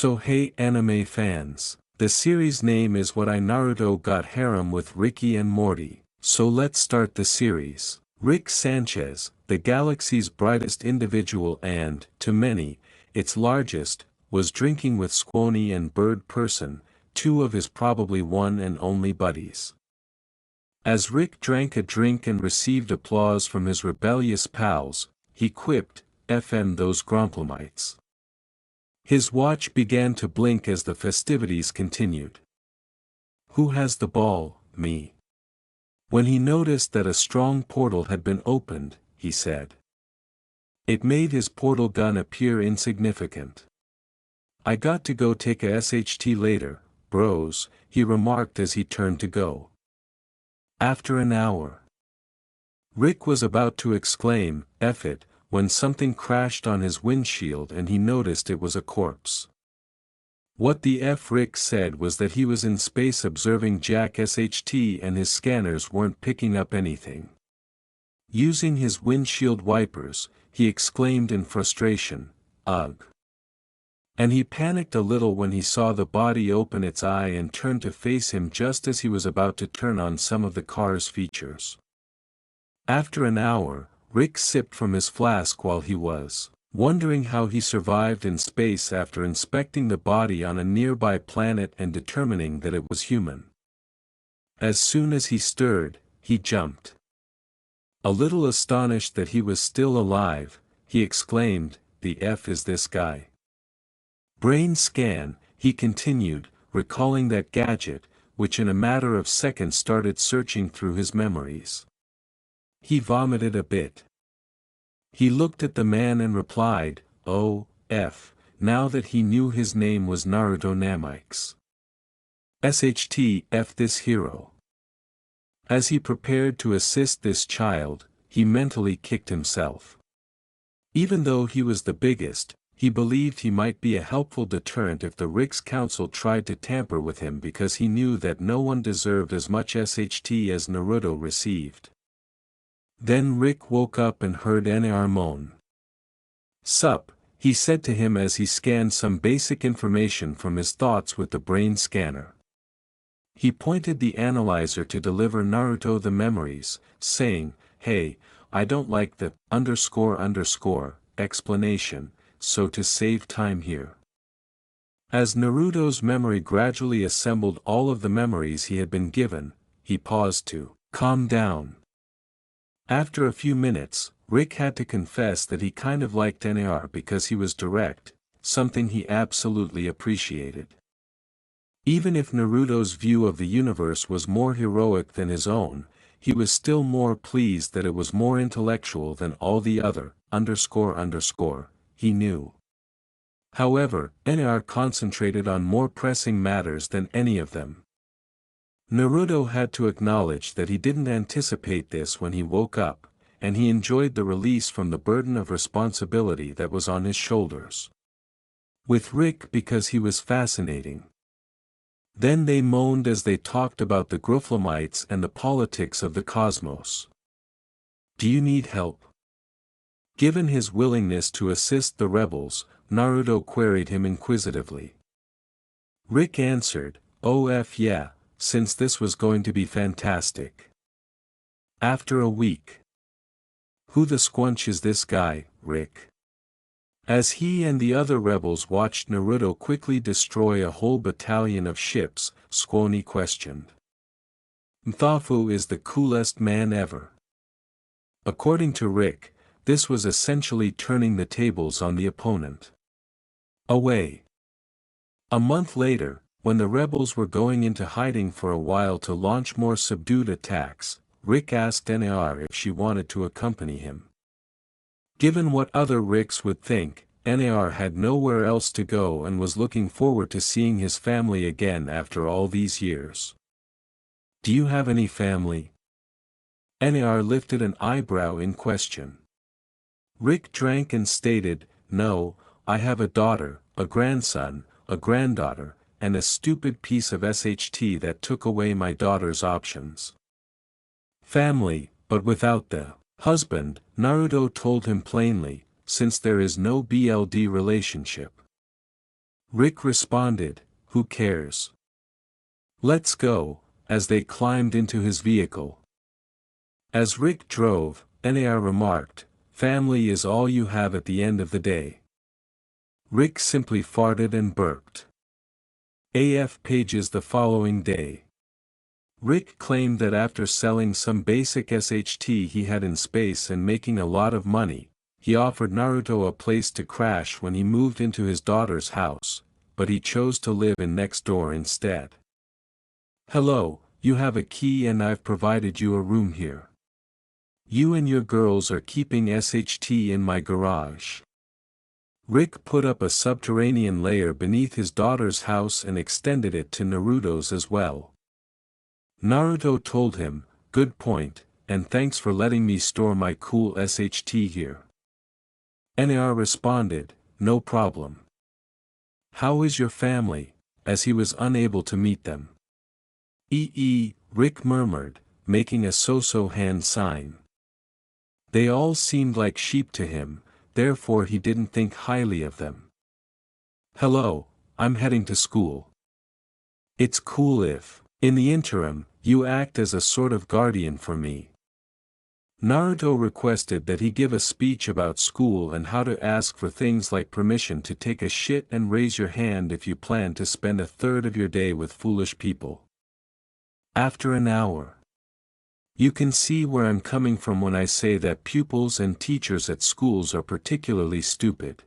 So hey anime fans, the series name is what I Naruto got Harem with Ricky and Morty, so let's start the series. Rick Sanchez, the galaxy's brightest individual and, to many, its largest, was drinking with Squony and Bird Person, two of his probably one and only buddies. As Rick drank a drink and received applause from his rebellious pals, he quipped, "FM those Gromplemites." His watch began to blink as the festivities continued. "Who has the ball, me?" When he noticed that a strong portal had been opened, he said. It made his portal gun appear insignificant. "I got to go take a SHT later, bros," he remarked as he turned to go. After an hour. Rick was about to exclaim, "F it," when something crashed on his windshield and he noticed it was a corpse. What the F Rick said was that he was in space observing Jack SHT and his scanners weren't picking up anything. Using his windshield wipers, he exclaimed in frustration, "Ugh." And he panicked a little when he saw the body open its eye and turn to face him just as he was about to turn on some of the car's features. After an hour, Rick sipped from his flask while he was wondering how he survived in space after inspecting the body on a nearby planet and determining that it was human. As soon as he stirred, he jumped. A little astonished that he was still alive, he exclaimed, "The F is this guy?" Brain scan, he continued, recalling that gadget, which in a matter of seconds started searching through his memories. He vomited a bit. He looked at the man and replied, "Oh, F," now that he knew his name was Naruto Namikes. SHT F this hero. As he prepared to assist this child, he mentally kicked himself. Even though he was the biggest, he believed he might be a helpful deterrent if the Rick's council tried to tamper with him because he knew that no one deserved as much SHT as Naruto received. Then Rick woke up and heard Nar moan. "Sup," he said to him as he scanned some basic information from his thoughts with the brain scanner. He pointed the analyzer to deliver Naruto the memories, saying, "Hey, I don't like the ___ explanation, so to save time here." As Naruto's memory gradually assembled all of the memories he had been given, he paused to calm down. After a few minutes, Rick had to confess that he kind of liked Nar because he was direct, something he absolutely appreciated. Even if Naruto's view of the universe was more heroic than his own, he was still more pleased that it was more intellectual than all the other, __, he knew. However, Nar concentrated on more pressing matters than any of them. Naruto had to acknowledge that he didn't anticipate this when he woke up, and he enjoyed the release from the burden of responsibility that was on his shoulders. With Rick because he was fascinating. Then they moaned as they talked about the Gromplemites and the politics of the cosmos. "Do you need help?" Given his willingness to assist the rebels, Naruto queried him inquisitively. Rick answered, "Oh F yeah, since this was going to be fantastic." After a week. "Who the squunch is this guy, Rick?" As he and the other rebels watched Naruto quickly destroy a whole battalion of ships, Squony questioned. "Mthafu is the coolest man ever." According to Rick, this was essentially turning the tables on the opponent. Away. A month later, when the rebels were going into hiding for a while to launch more subdued attacks, Rick asked Nar if she wanted to accompany him. Given what other Ricks would think, Nar had nowhere else to go and was looking forward to seeing his family again after all these years. "Do you have any family?" Nar lifted an eyebrow in question. Rick drank and stated, "No, I have a daughter, a grandson, a granddaughter, and a stupid piece of SHT that took away my daughter's options." "Family, but without the husband," Naruto told him plainly, "since there is no BLD relationship." Rick responded, who cares? Let's go, as they climbed into his vehicle. As Rick drove, Nar remarked, family is all you have at the end of the day. Rick simply farted and burped. AF pages the following day. Rick claimed that after selling some basic SHT he had in space and making a lot of money, he offered Naruto a place to crash when he moved into his daughter's house, but he chose to live in next door instead. Hello, you have a key and I've provided you a room here. You and your girls are keeping SHT in my garage. Rick put up a subterranean layer beneath his daughter's house and extended it to Naruto's as well. Naruto told him, good point, and thanks for letting me store my cool SHT here. Nar responded, no problem. How is your family, as he was unable to meet them? Rick murmured, making a so-so hand sign. They all seemed like sheep to him, therefore he didn't think highly of them. Hello, I'm heading to school. It's cool if, in the interim, you act as a sort of guardian for me. Naruto requested that he give a speech about school and how to ask for things like permission to take a shit and raise your hand if you plan to spend a third of your day with foolish people. After an hour. You can see where I'm coming from when I say that pupils and teachers at schools are particularly stupid.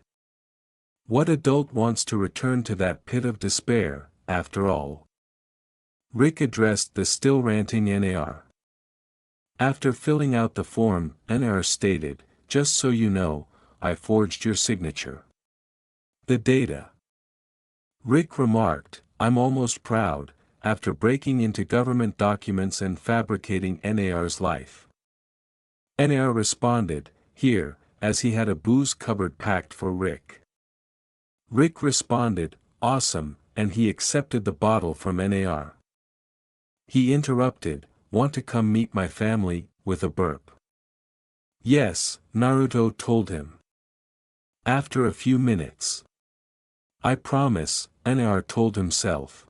What adult wants to return to that pit of despair, after all? Rick addressed the still ranting Nar. After filling out the form, Nar stated, just so you know, I forged your signature. The data. Rick remarked, I'm almost proud, after breaking into government documents and fabricating Nar's life. Nar responded, here, as he had a booze cupboard packed for Rick. Rick responded, awesome, and he accepted the bottle from Nar. He interrupted, want to come meet my family, with a burp. Yes, Naruto told him. After a few minutes. I promise, Nar told himself.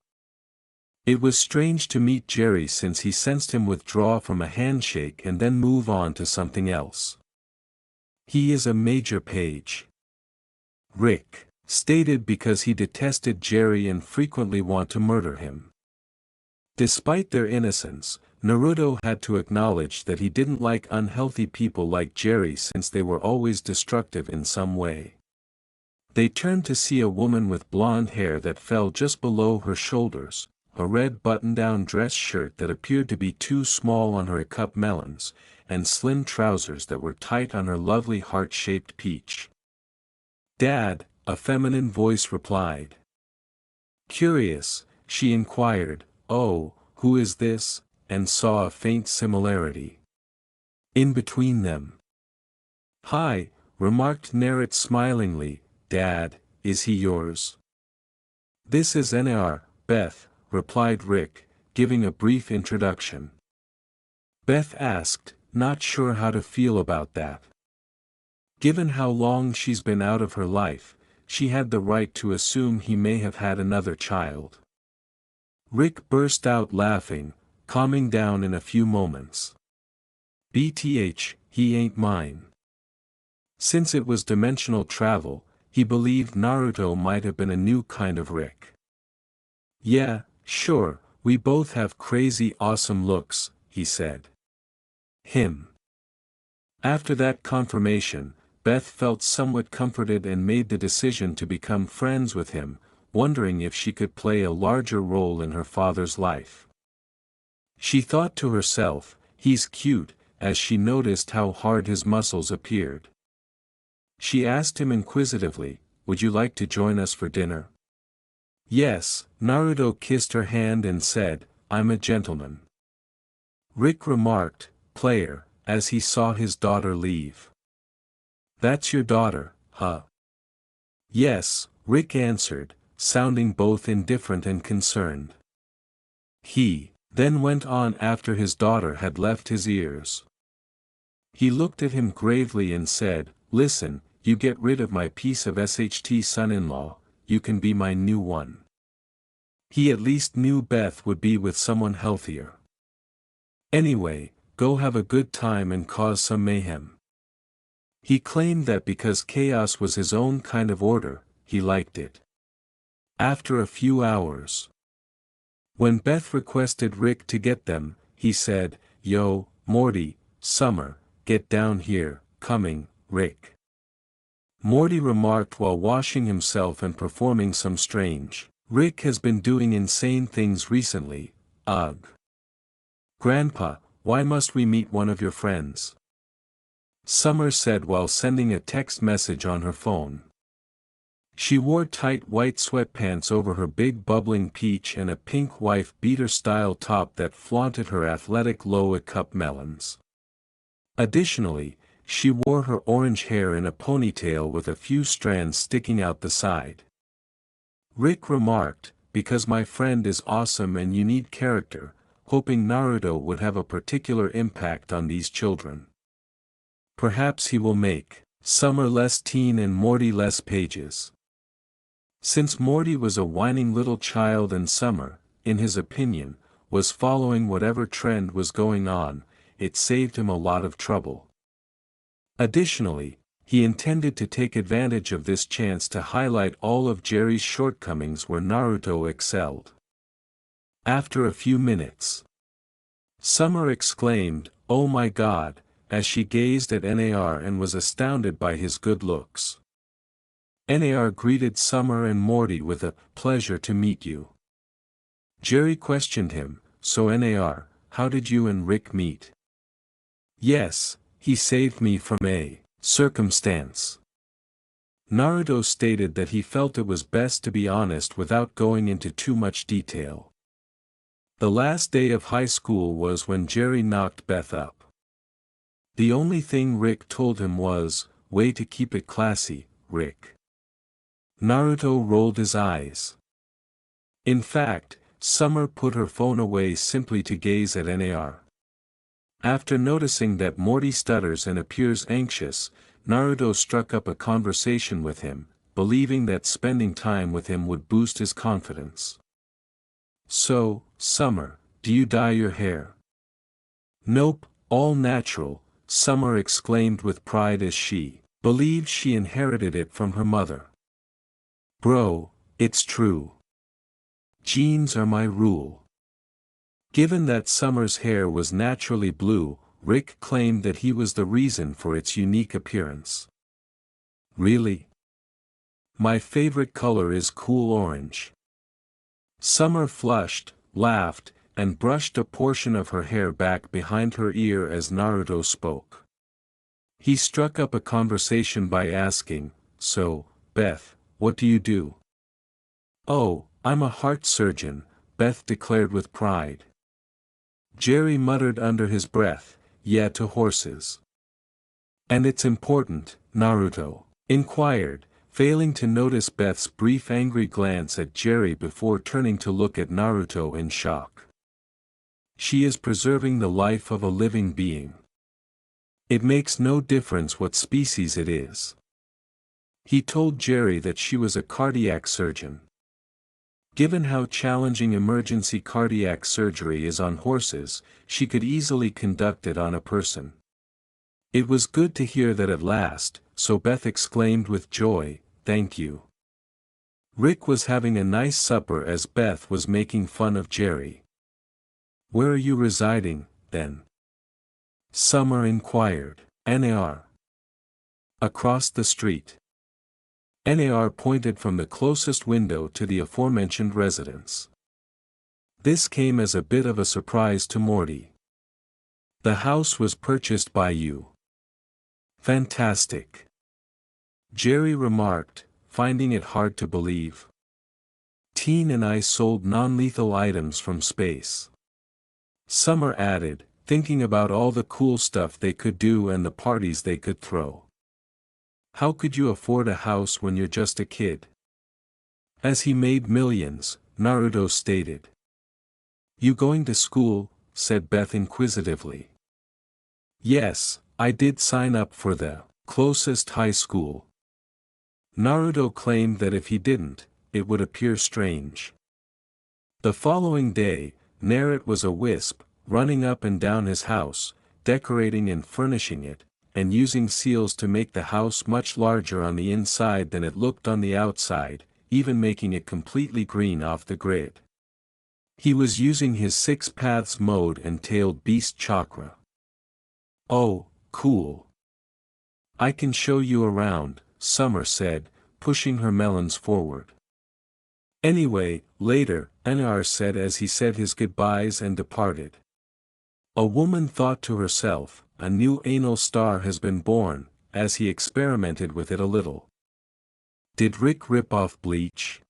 It was strange to meet Jerry since he sensed him withdraw from a handshake and then move on to something else. He is a major page. Rick stated because he detested Jerry and frequently want to murder him. Despite their innocence, Naruto had to acknowledge that he didn't like unhealthy people like Jerry since they were always destructive in some way. They turned to see a woman with blonde hair that fell just below her shoulders, a red button-down dress shirt that appeared to be too small on her cup melons, and slim trousers that were tight on her lovely heart-shaped peach. Dad, a feminine voice replied. Curious, she inquired, oh, who is this, and saw a faint similarity in between them. Hi, remarked Naruto smilingly, Dad, is he yours? This is Nar, Beth, replied Rick, giving a brief introduction. Beth asked, not sure how to feel about that. Given how long she's been out of her life, she had the right to assume he may have had another child. Rick burst out laughing, calming down in a few moments. BTH, he ain't mine. Since it was dimensional travel, he believed Naruto might have been a new kind of Rick. Yeah, sure, we both have crazy awesome looks, he said. Him. After that confirmation, Beth felt somewhat comforted and made the decision to become friends with him, wondering if she could play a larger role in her father's life. She thought to herself, he's cute, as she noticed how hard his muscles appeared. She asked him inquisitively, would you like to join us for dinner? Yes, Naruto kissed her hand and said, I'm a gentleman. Rick remarked, player, as he saw his daughter leave. That's your daughter, huh? Yes, Rick answered, sounding both indifferent and concerned. He then went on after his daughter had left his ears. He looked at him gravely and said, listen, you get rid of my piece of SHT son-in-law, you can be my new one. He at least knew Beth would be with someone healthier. Anyway, go have a good time and cause some mayhem. He claimed that because chaos was his own kind of order, he liked it. After a few hours, when Beth requested Rick to get them, he said, "Yo, Morty, Summer, get down here, coming, Rick." Morty remarked while washing himself and performing some strange. "Rick has been doing insane things recently, ugh. Grandpa, why must we meet one of your friends?" Summer said while sending a text message on her phone. She wore tight white sweatpants over her big bubbling peach and a pink wife-beater-style top that flaunted her athletic low-cut melons. Additionally, she wore her orange hair in a ponytail with a few strands sticking out the side. Rick remarked, "Because my friend is awesome and you need character," hoping Naruto would have a particular impact on these children. Perhaps he will make Summer less teen and Morty less pages. Since Morty was a whining little child and Summer, in his opinion, was following whatever trend was going on, it saved him a lot of trouble. Additionally, he intended to take advantage of this chance to highlight all of Jerry's shortcomings where Naruto excelled. After a few minutes, Summer exclaimed, "Oh my God," as she gazed at Nar and was astounded by his good looks. Nar greeted Summer and Morty with a "pleasure to meet you." Jerry questioned him, "So Nar, how did you and Rick meet?" "Yes, he saved me from a circumstance." Naruto stated that he felt it was best to be honest without going into too much detail. The last day of high school was when Jerry knocked Beth up. The only thing Rick told him was, "Way to keep it classy, Rick." Naruto rolled his eyes. In fact, Summer put her phone away simply to gaze at Nar. After noticing that Morty stutters and appears anxious, Naruto struck up a conversation with him, believing that spending time with him would boost his confidence. "So, Summer, do you dye your hair?" "Nope, all natural," Summer exclaimed with pride as she believed she inherited it from her mother. "Bro, it's true. Genes are my rule." Given that Summer's hair was naturally blue, Rick claimed that he was the reason for its unique appearance. "Really? My favorite color is cool orange." Summer flushed, laughed, and brushed a portion of her hair back behind her ear as Naruto spoke. He struck up a conversation by asking, "So, Beth, what do you do?" "Oh, I'm a heart surgeon," Beth declared with pride. Jerry muttered under his breath, "Yeah, to horses." "And it's important," Naruto inquired, failing to notice Beth's brief angry glance at Jerry before turning to look at Naruto in shock. "She is preserving the life of a living being. It makes no difference what species it is." He told Jerry that she was a cardiac surgeon. Given how challenging emergency cardiac surgery is on horses, she could easily conduct it on a person. It was good to hear that at last, so Beth exclaimed with joy, "Thank you." Rick was having a nice supper as Beth was making fun of Jerry. "Where are you residing, then?" Summer inquired. "Nar." "Across the street." Nar pointed from the closest window to the aforementioned residence. This came as a bit of a surprise to Morty. "The house was purchased by you." "Fantastic," Jerry remarked, finding it hard to believe. "Teen and I sold non-lethal items from space." Summer added, thinking about all the cool stuff they could do and the parties they could throw. "How could you afford a house when you're just a kid?" "As he made millions," Naruto stated. "You going to school?" said Beth inquisitively. "Yes, I did sign up for the closest high school." Naruto claimed that if he didn't, it would appear strange. The following day, Naruto was a wisp, running up and down his house, decorating and furnishing it, and using seals to make the house much larger on the inside than it looked on the outside, even making it completely green off the grid. He was using his 6 paths mode and tailed beast chakra. Oh, cool. I can show you around, Summer said, pushing her melons forward. Anyway, later, Anar said as he said his goodbyes and departed. A woman thought to herself, a new anal star has been born, as he experimented with it a little. Did Rick rip off Bleach?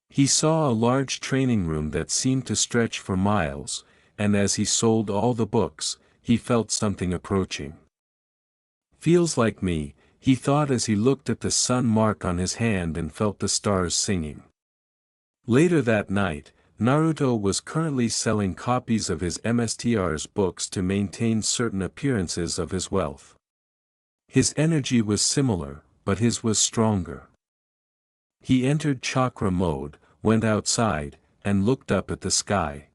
He saw a large training room that seemed to stretch for miles, and as he sold all the books, he felt something approaching. Feels like me, he thought as he looked at the sun mark on his hand and felt the stars singing. Later that night, Naruto was currently selling copies of his MSTR's books to maintain certain appearances of his wealth. His energy was similar, but his was stronger. He entered chakra mode, went outside, and looked up at the sky.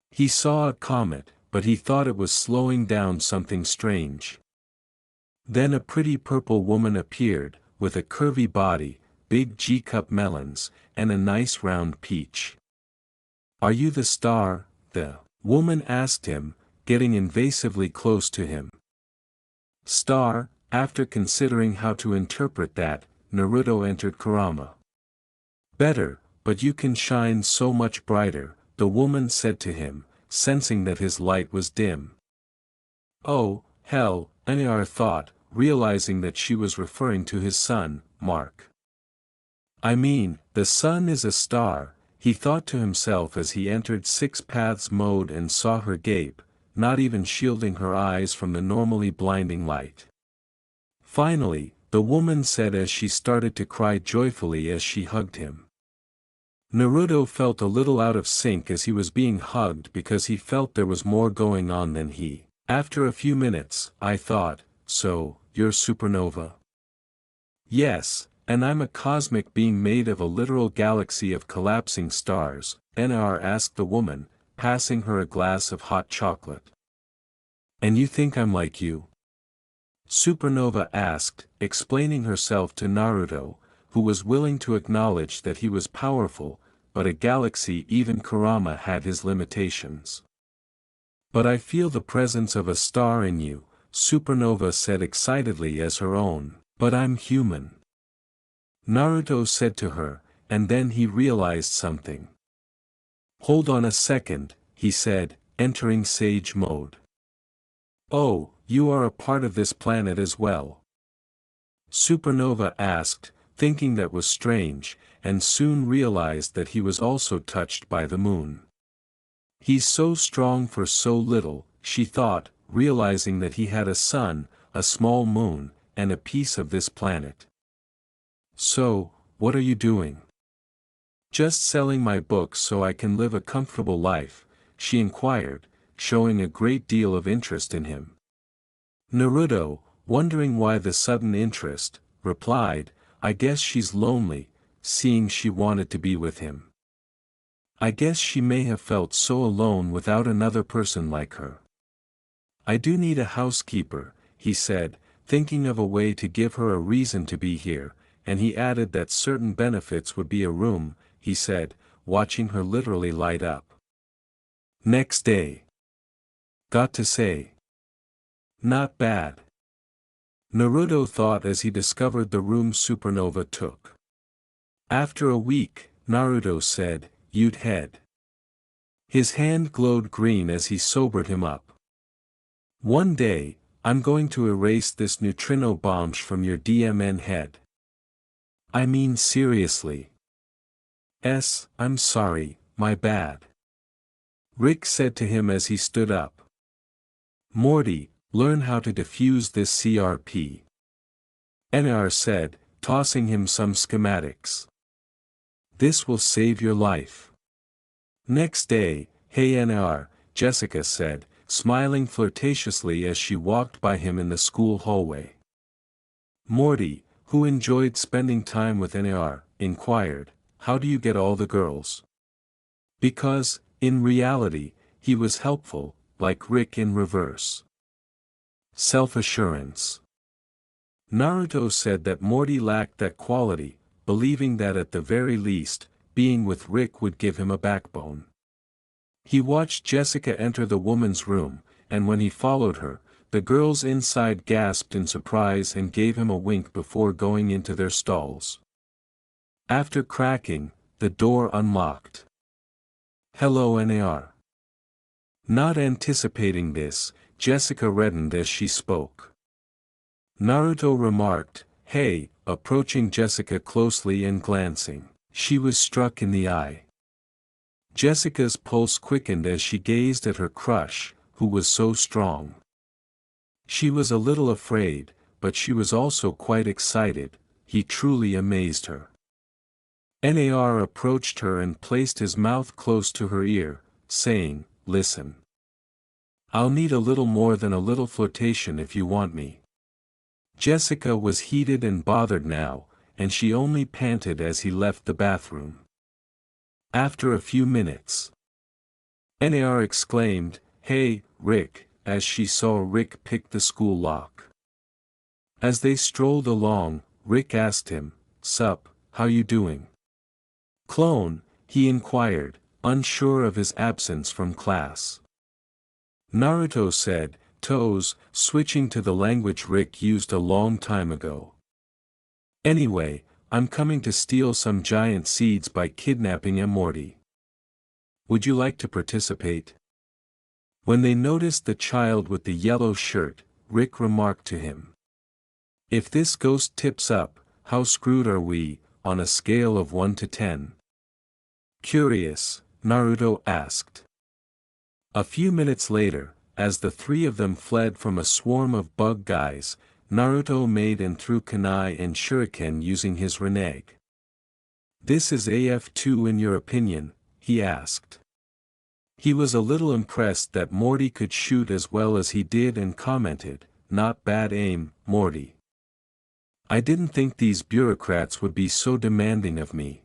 He saw a comet, but he thought it was slowing down something strange. Then a pretty purple woman appeared, with a curvy body, big G-cup melons, and a nice round peach. Are you the star? The woman asked him, getting invasively close to him. Star, after considering how to interpret that, Naruto entered Kurama. Better, but you can shine so much brighter, the woman said to him, sensing that his light was dim. Oh, hell, Anar thought, realizing that she was referring to his son, Mark. I mean, the sun is a star, he thought to himself as he entered 6 paths mode and saw her gape, not even shielding her eyes from the normally blinding light. Finally, the woman said as she started to cry joyfully as she hugged him. Naruto felt a little out of sync as he was being hugged because he felt there was more going on than he. After a few minutes, I thought, so, you're supernova? Yes, and I'm a cosmic being made of a literal galaxy of collapsing stars, NR asked the woman, passing her a glass of hot chocolate. And you think I'm like you? Supernova asked, explaining herself to Naruto, who was willing to acknowledge that he was powerful, but a galaxy even Kurama had his limitations. But I feel the presence of a star in you, Supernova said excitedly as her own, but I'm human. Naruto said to her, and then he realized something. Hold on a second, he said, entering sage mode. Oh, you are a part of this planet as well? Supernova asked, thinking that was strange, and soon realized that he was also touched by the moon. He's so strong for so little, she thought, realizing that he had a sun, a small moon, and a piece of this planet. So, what are you doing? Just selling my books so I can live a comfortable life, she inquired, showing a great deal of interest in him. Naruto, wondering why the sudden interest, replied, I guess she's lonely, seeing she wanted to be with him. I guess she may have felt so alone without another person like her. I do need a housekeeper, he said, thinking of a way to give her a reason to be here, and he added that certain benefits would be a room, he said, watching her literally light up. Next day. Got to say. Not bad. Naruto thought as he discovered the room Supernova took. After a week, Naruto said, you'd head. His hand glowed green as he sobered him up. One day, I'm going to erase this neutrino bomb from your DMN head. I mean seriously. I'm sorry, my bad. Rick said to him as he stood up. Morty, learn how to defuse this CRP. NR said, tossing him some schematics. This will save your life. Next day, hey NR, Jessica said, smiling flirtatiously as she walked by him in the school hallway. Morty, who enjoyed spending time with NR, inquired, "How do you get all the girls?" Because, in reality, he was helpful, like Rick in reverse. Self-assurance. Naruto said that Morty lacked that quality, believing that at the very least, being with Rick would give him a backbone. He watched Jessica enter the woman's room, and when he followed her, the girls inside gasped in surprise and gave him a wink before going into their stalls. After cracking, the door unlocked. "Hello Nar." Not anticipating this, Jessica reddened as she spoke. Naruto remarked, "Hey," approaching Jessica closely and glancing. She was struck in the eye. Jessica's pulse quickened as she gazed at her crush, who was so strong. She was a little afraid, but she was also quite excited. He truly amazed her. Nar approached her and placed his mouth close to her ear, saying, "Listen. I'll need a little more than a little flirtation if you want me." Jessica was heated and bothered now, and she only panted as he left the bathroom. After a few minutes, Nar exclaimed, "Hey, Rick," as she saw Rick pick the school lock. As they strolled along, Rick asked him, "Sup, how you doing?" "Clone," he inquired, unsure of his absence from class. Naruto said, "Toes," switching to the language Rick used a long time ago. "Anyway, I'm coming to steal some giant seeds by kidnapping a Morty. Would you like to participate?" When they noticed the child with the yellow shirt, Rick remarked to him, "If this ghost tips up, how screwed are we, on a scale of 1 to 10? Curious, Naruto asked. A few minutes later, as the three of them fled from a swarm of bug guys, Naruto made and threw kunai and shuriken using his renege. "This is AF2 in your opinion?" he asked. He was a little impressed that Morty could shoot as well as he did and commented, "Not bad aim, Morty. I didn't think these bureaucrats would be so demanding of me."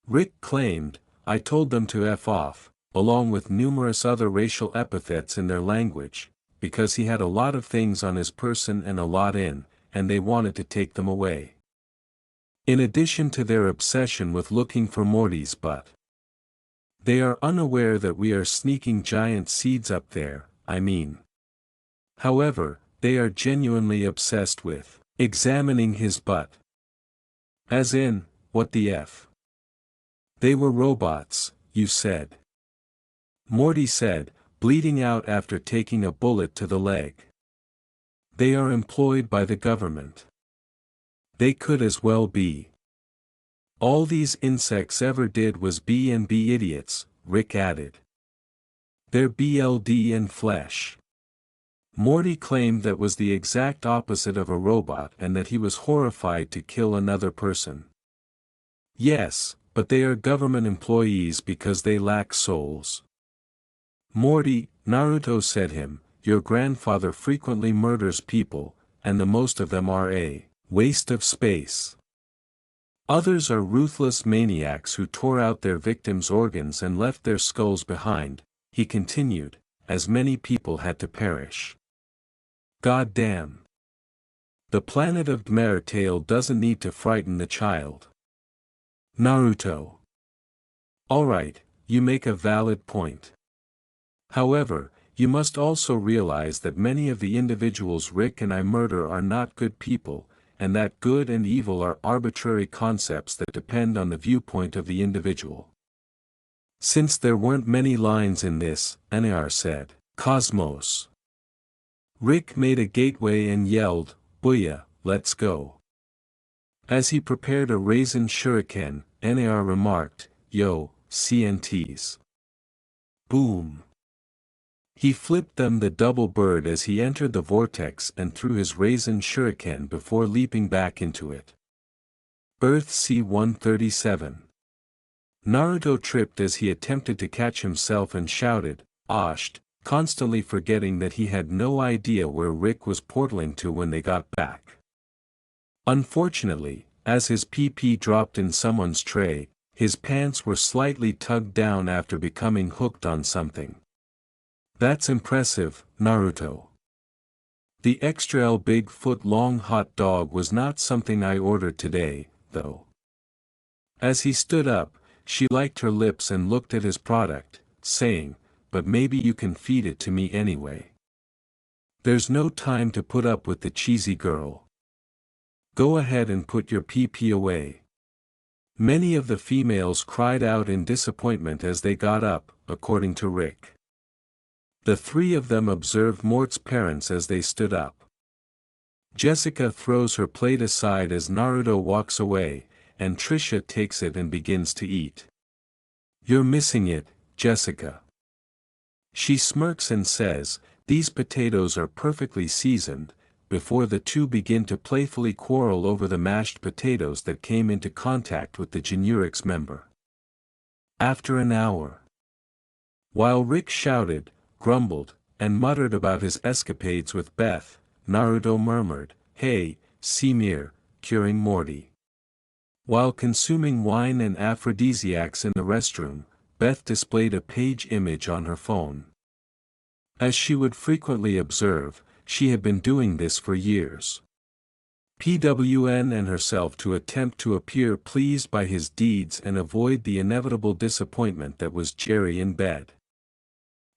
Rick claimed, "I told them to F off," along with numerous other racial epithets in their language, because he had a lot of things on his person and a lot in, and they wanted to take them away. In addition to their obsession with looking for Morty's butt. They are unaware that we are sneaking giant seeds up there, I mean. However, they are genuinely obsessed with examining his butt. As in, what the F? They were robots, you said. Morty said, bleeding out after taking a bullet to the leg. They are employed by the government. They could as well be. All these insects ever did was be idiots, Rick added. They're BLD in flesh. Morty claimed that was the exact opposite of a robot and that he was horrified to kill another person. Yes, but they are government employees because they lack souls. Morty, Naruto said him, your grandfather frequently murders people, and the most of them are a waste of space. Others are ruthless maniacs who tore out their victims' organs and left their skulls behind, he continued, as many people had to perish. God damn. The planet of Meritail doesn't need to frighten the child. Naruto. Alright, you make a valid point. However, you must also realize that many of the individuals Rick and I murder are not good people, and that good and evil are arbitrary concepts that depend on the viewpoint of the individual. Since there weren't many lines in this, Nar said, Cosmos. Rick made a gateway and yelled, Booyah, let's go. As he prepared a raisin shuriken, Nar remarked, Yo, CNTs. Boom. He flipped them the double bird as he entered the vortex and threw his raisin shuriken before leaping back into it. Earth C-137. Naruto tripped as he attempted to catch himself and shouted, Osht, constantly forgetting that he had no idea where Rick was portaling to when they got back. Unfortunately, As his PP dropped in someone's tray, his pants were slightly tugged down after becoming hooked on something. That's impressive, Naruto. The extra big foot-long hot dog was not something I ordered today, though. As he stood up, she liked her lips and looked at his product, saying, "But maybe you can feed it to me anyway. There's no time to put up with the cheesy girl. Go ahead and put your PP away." Many of the females cried out in disappointment as they got up, according to Rick. The three of them observed Mort's parents as they stood up. Jessica throws her plate aside as Naruto walks away, and Trisha takes it and begins to eat. "You're missing it, Jessica." She smirks and says, "These potatoes are perfectly seasoned," before the two begin to playfully quarrel over the mashed potatoes that came into contact with the generics member. After an hour. While Rick shouted, grumbled, and muttered about his escapades with Beth, Naruto murmured, "Hey, Semir," curing Morty. While consuming wine and aphrodisiacs in the restroom, Beth displayed a page image on her phone. As she would frequently observe, she had been doing this for years. PWN and herself to attempt to appear pleased by his deeds and avoid the inevitable disappointment that was Jerry in bed.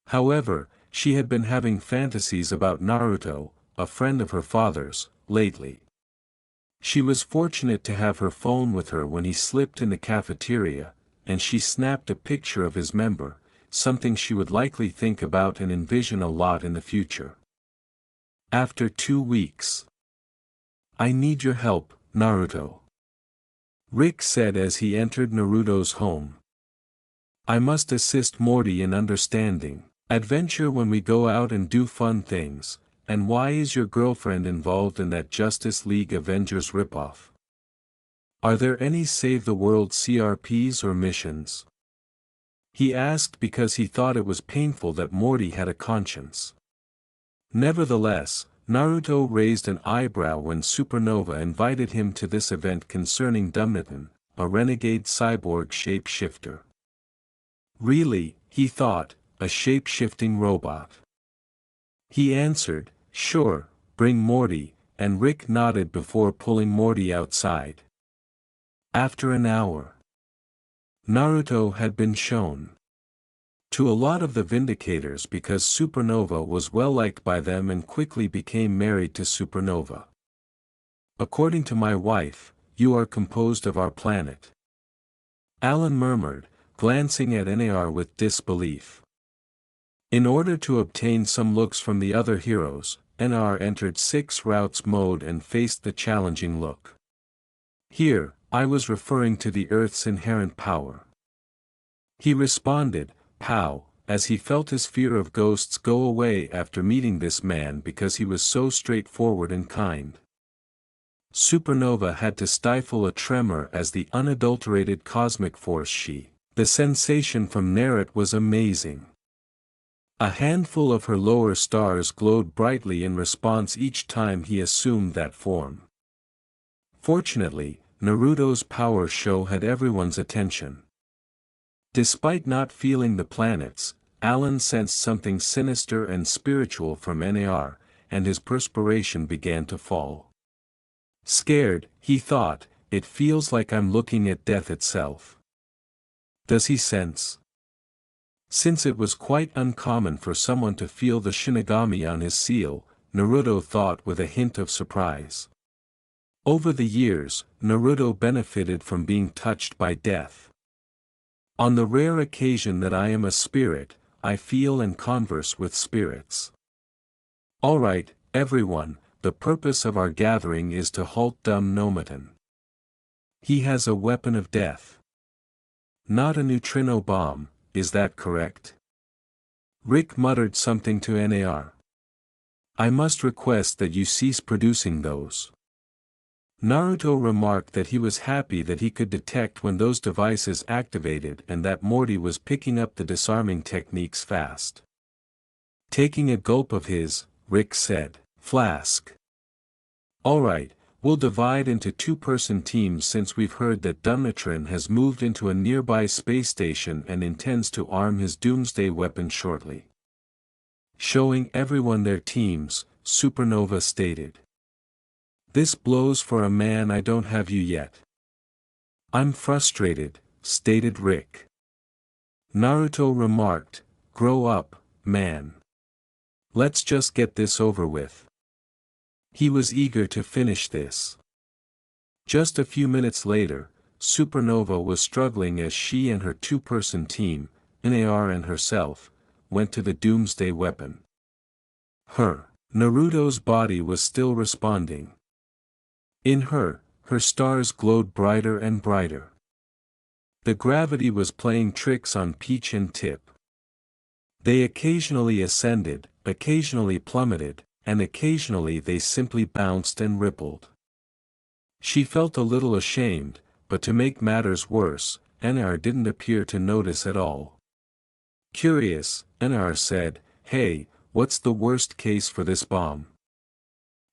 However, she had been having fantasies about Naruto, a friend of her father's, lately. She was fortunate to have her phone with her when he slipped in the cafeteria, and she snapped a picture of his member, something she would likely think about and envision a lot in the future. After 2 weeks. "I need your help, Naruto," Rick said as he entered Naruto's home. "I must assist Morty in understanding adventure when we go out and do fun things, and why is your girlfriend involved in that Justice League Avengers ripoff? Are there any Save the World CRPs or missions?" He asked because he thought it was painful that Morty had a conscience. Nevertheless, Naruto raised an eyebrow when Supernova invited him to this event concerning Dumnitan, a renegade cyborg shape-shifter. Really, he thought, a shape-shifting robot. He answered, "Sure, bring Morty," and Rick nodded before pulling Morty outside. After an hour, Naruto had been shown to a lot of the Vindicators because Supernova was well liked by them and quickly became married to Supernova. "According to my wife, you are composed of our planet," Alan murmured, glancing at NAR with disbelief. In order to obtain some looks from the other heroes, NR entered 6 routes mode and faced the challenging look. "Here, I was referring to the Earth's inherent power," he responded, "Pow," as he felt his fear of ghosts go away after meeting this man because he was so straightforward and kind. Supernova had to stifle a tremor as the unadulterated cosmic force the sensation from Naruto was amazing. A handful of her lower stars glowed brightly in response each time he assumed that form. Fortunately, Naruto's power show had everyone's attention. Despite not feeling the planets, Alan sensed something sinister and spiritual from NAR, and his perspiration began to fall. Scared, he thought, "It feels like I'm looking at death itself." Does he sense? Since it was quite uncommon for someone to feel the Shinigami on his seal, Naruto thought with a hint of surprise. Over the years, Naruto benefited from being touched by death. "On the rare occasion that I am a spirit, I feel and converse with spirits. Alright, everyone, the purpose of our gathering is to halt dumb Nomaton. He has a weapon of death. Not a neutrino bomb, is that correct?" Rick muttered something to NAR. "I must request that you cease producing those." Naruto remarked that he was happy that he could detect when those devices activated and that Morty was picking up the disarming techniques fast. Taking a gulp of his, Rick said, "Flask. Alright, We'll divide into two-person teams since we've heard that Dumatron has moved into a nearby space station and intends to arm his doomsday weapon shortly. Showing everyone their teams, Supernova stated. This blows for a man. I don't have you yet. I'm frustrated, stated Rick. Naruto remarked, grow up, man. Let's just get this over with. He was eager to finish this. Just a few minutes later, Supernova was struggling as she and her two-person team, Nar and herself, went to the doomsday weapon. Naruto's body was still responding. In her stars glowed brighter and brighter. The gravity was playing tricks on Peach and Tip. They occasionally ascended, occasionally plummeted, and occasionally they simply bounced and rippled. She felt a little ashamed, but to make matters worse, Nar didn't appear to notice at all. Curious, Nar said, hey, what's the worst case for this bomb?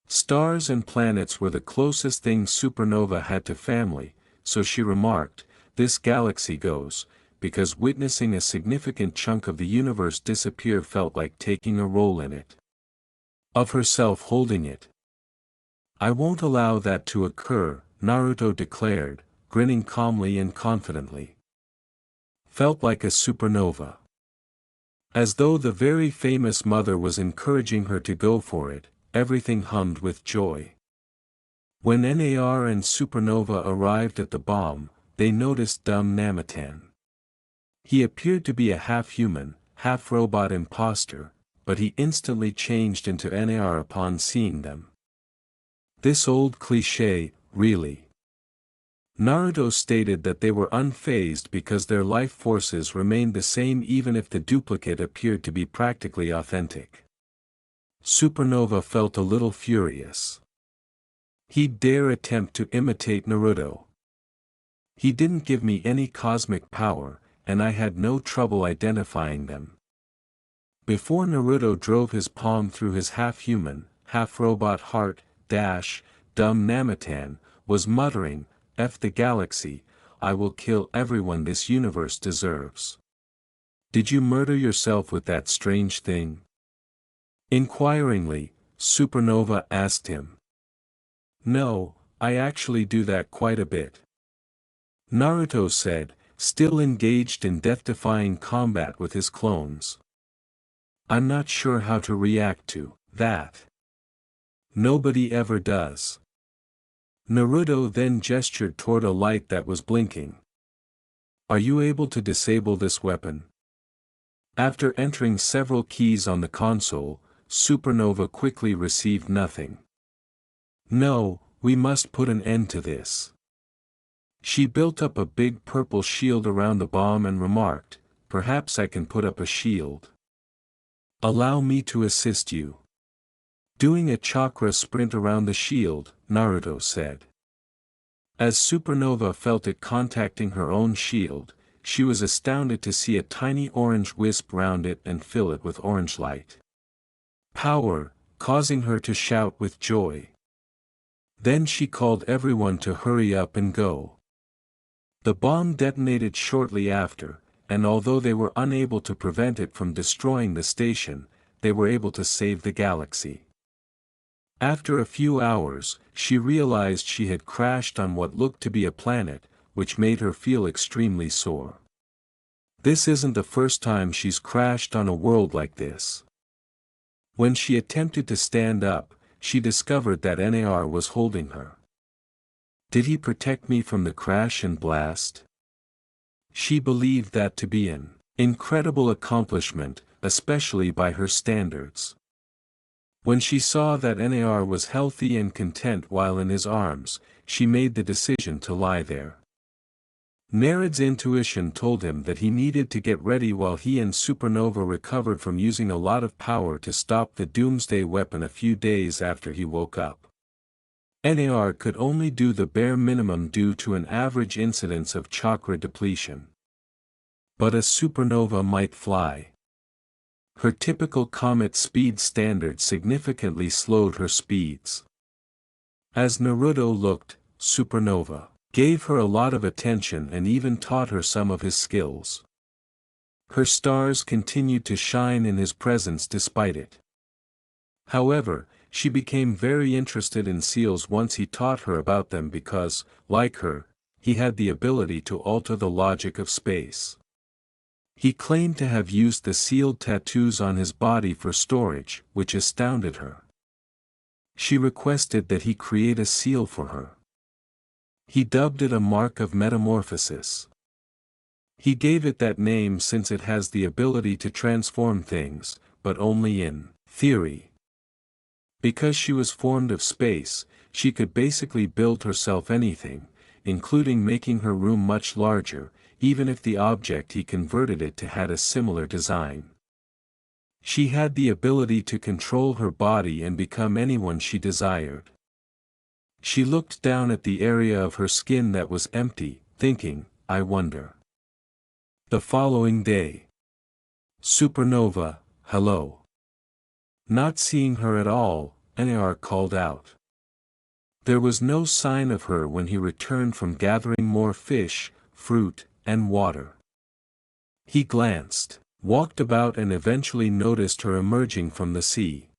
Stars and planets were the closest thing Supernova had to family, so she remarked, this galaxy goes, because witnessing a significant chunk of the universe disappear felt like taking a role in it. Of herself holding it. I won't allow that to occur, Naruto declared, grinning calmly and confidently. Felt like a supernova. As though the very famous mother was encouraging her to go for it, everything hummed with joy. When Nar and Supernova arrived at the bomb, they noticed dumb Namatan. He appeared to be a half-human, half-robot imposter, but he instantly changed into Nar upon seeing them. This old cliché, really. Naruto stated that they were unfazed because their life forces remained the same even if the duplicate appeared to be practically authentic. Supernova felt a little furious. He'd dare attempt to imitate Naruto. He didn't give me any cosmic power, and I had no trouble identifying them. Before Naruto drove his palm through his half-human, half-robot heart, dumb Namatan, was muttering, F the galaxy, I will kill everyone this universe deserves. Did you murder yourself with that strange thing? Inquiringly, Supernova asked him. No, I actually do that quite a bit. Naruto said, still engaged in death-defying combat with his clones. I'm not sure how to react to that. Nobody ever does. Naruto then gestured toward a light that was blinking. Are you able to disable this weapon? After entering several keys on the console, Supernova quickly received nothing. No, we must put an end to this. She built up a big purple shield around the bomb and remarked, perhaps I can put up a shield. Allow me to assist you. Doing a chakra sprint around the shield, Naruto said. As Supernova felt it contacting her own shield, she was astounded to see a tiny orange wisp round it and fill it with orange light. Power, causing her to shout with joy. Then she called everyone to hurry up and go. The bomb detonated shortly after, and although they were unable to prevent it from destroying the station, they were able to save the galaxy. After a few hours, she realized she had crashed on what looked to be a planet, which made her feel extremely sore. This isn't the first time she's crashed on a world like this. When she attempted to stand up, she discovered that Nar was holding her. Did he protect me from the crash and blast? She believed that to be an incredible accomplishment, especially by her standards. When she saw that Nar was healthy and content while in his arms, she made the decision to lie there. Nereid's intuition told him that he needed to get ready while he and Supernova recovered from using a lot of power to stop the doomsday weapon a few days after he woke up. Nar could only do the bare minimum due to an average incidence of chakra depletion. But a supernova might fly. Her typical comet speed standard significantly slowed her speeds. As Naruto looked, Supernova gave her a lot of attention and even taught her some of his skills. Her stars continued to shine in his presence despite it. However, she became very interested in seals once he taught her about them because, like her, he had the ability to alter the logic of space. He claimed to have used the sealed tattoos on his body for storage, which astounded her. She requested that he create a seal for her. He dubbed it a mark of metamorphosis. He gave it that name since it has the ability to transform things, but only in theory. Because she was formed of space, she could basically build herself anything, including making her room much larger, even if the object he converted it to had a similar design. She had the ability to control her body and become anyone she desired. She looked down at the area of her skin that was empty, thinking, I wonder. The following day. Supernova, hello. Not seeing her at all, Nar called out. There was no sign of her when he returned from gathering more fish, fruit, and water. He glanced, walked about and eventually noticed her emerging from the sea.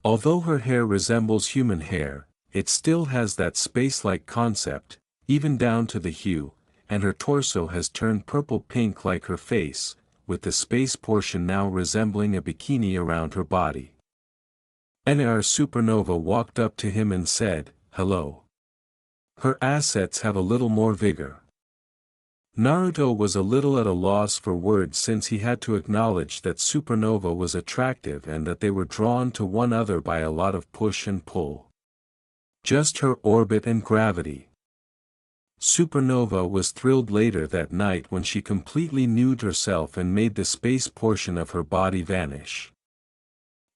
Although her hair resembles human hair, it still has that space-like concept, even down to the hue, and her torso has turned purple-pink like her face, with the space portion now resembling a bikini around her body. Nar Supernova walked up to him and said, hello. Her assets have a little more vigor. Naruto was a little at a loss for words since he had to acknowledge that Supernova was attractive and that they were drawn to one another by a lot of push and pull. Just her orbit and gravity. Supernova was thrilled later that night when she completely nude herself and made the space portion of her body vanish.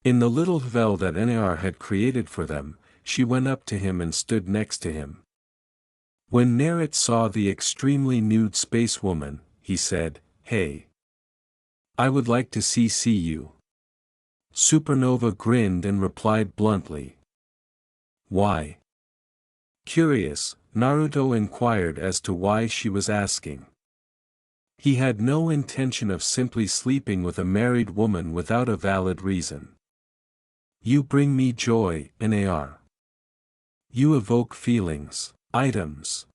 In the little vel that Nar had created for them, she went up to him and stood next to him. When Naruto saw the extremely nude space woman, he said, hey. I would like to see you. Supernova grinned and replied bluntly. Why? Curious, Naruto inquired as to why she was asking. He had no intention of simply sleeping with a married woman without a valid reason. You bring me joy, Nar. You evoke feelings, items.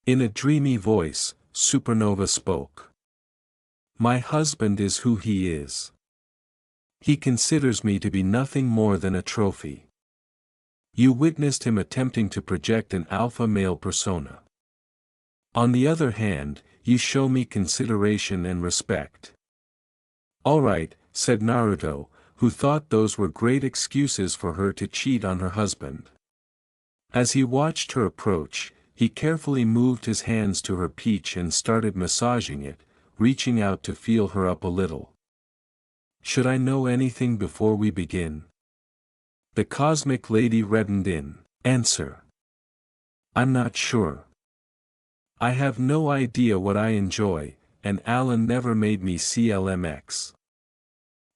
In a dreamy voice, Supernova spoke. My husband is who he is. He considers me to be nothing more than a trophy. You witnessed him attempting to project an alpha male persona. On the other hand, you show me consideration and respect. Alright, said Naruto, who thought those were great excuses for her to cheat on her husband. As he watched her approach, he carefully moved his hands to her peach and started massaging it, reaching out to feel her up a little. Should I know anything before we begin? The cosmic lady reddened in answer. I'm not sure. I have no idea what I enjoy, and Alan never made me CLMX.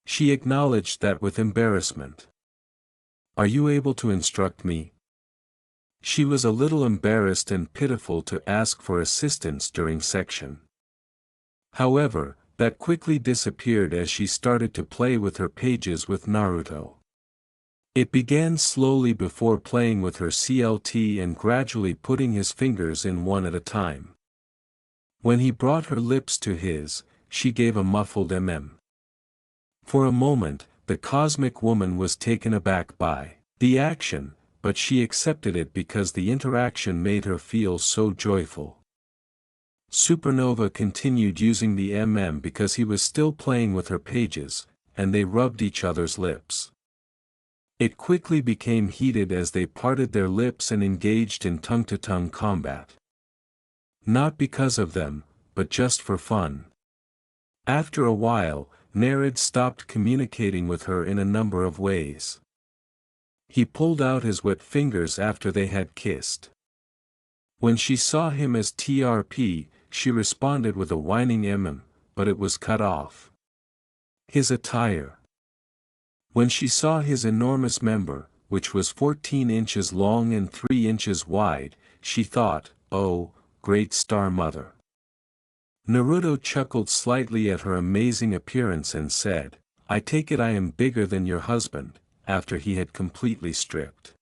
She acknowledged that with embarrassment. Are you able to instruct me? She was a little embarrassed and pitiful to ask for assistance during section. However, that quickly disappeared as she started to play with her pages with Naruto. It began slowly before playing with her CLT and gradually putting his fingers in one at a time. When he brought her lips to his, she gave a muffled For a moment, the cosmic woman was taken aback by the action, but she accepted it because the interaction made her feel so joyful. Supernova continued using the because he was still playing with her pages, and they rubbed each other's lips. It quickly became heated as they parted their lips and engaged in tongue-to-tongue combat. Not because of them, but just for fun. After a while, Naruto stopped communicating with her in a number of ways. He pulled out his wet fingers after they had kissed. When she saw him as TRP, she responded with a whining but it was cut off. His attire. When she saw his enormous member, which was 14 inches long and 3 inches wide. She thought, "Oh, great star mother." Naruto chuckled slightly at her amazing appearance and said, "I take it I am bigger than your husband," after he had completely stripped.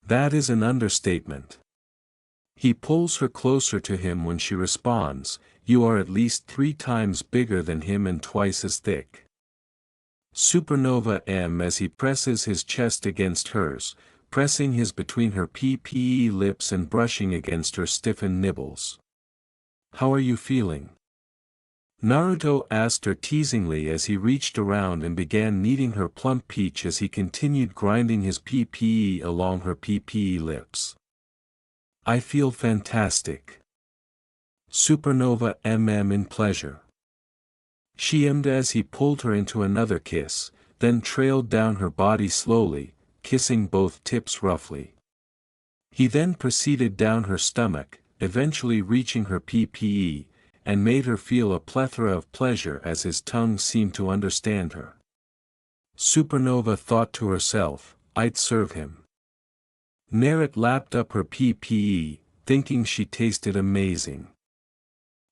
That is an understatement. He pulls her closer to him when she responds, "You are at least 3 times bigger than him and twice as thick." Supernova M as he presses his chest against hers, pressing his between her ppe lips and brushing against her stiffened nibbles. "How are you feeling?" Naruto asked her teasingly as he reached around and began kneading her plump peach as he continued grinding his ppe along her ppe lips. "I feel fantastic." Supernova MM in pleasure. She emmed as he pulled her into another kiss, then trailed down her body slowly, kissing both tips roughly. He then proceeded down her stomach, eventually reaching her ppe, and made her feel a plethora of pleasure as his tongue seemed to understand her. Supernova thought to herself, "I'd serve him." Naruto lapped up her ppe, thinking she tasted amazing.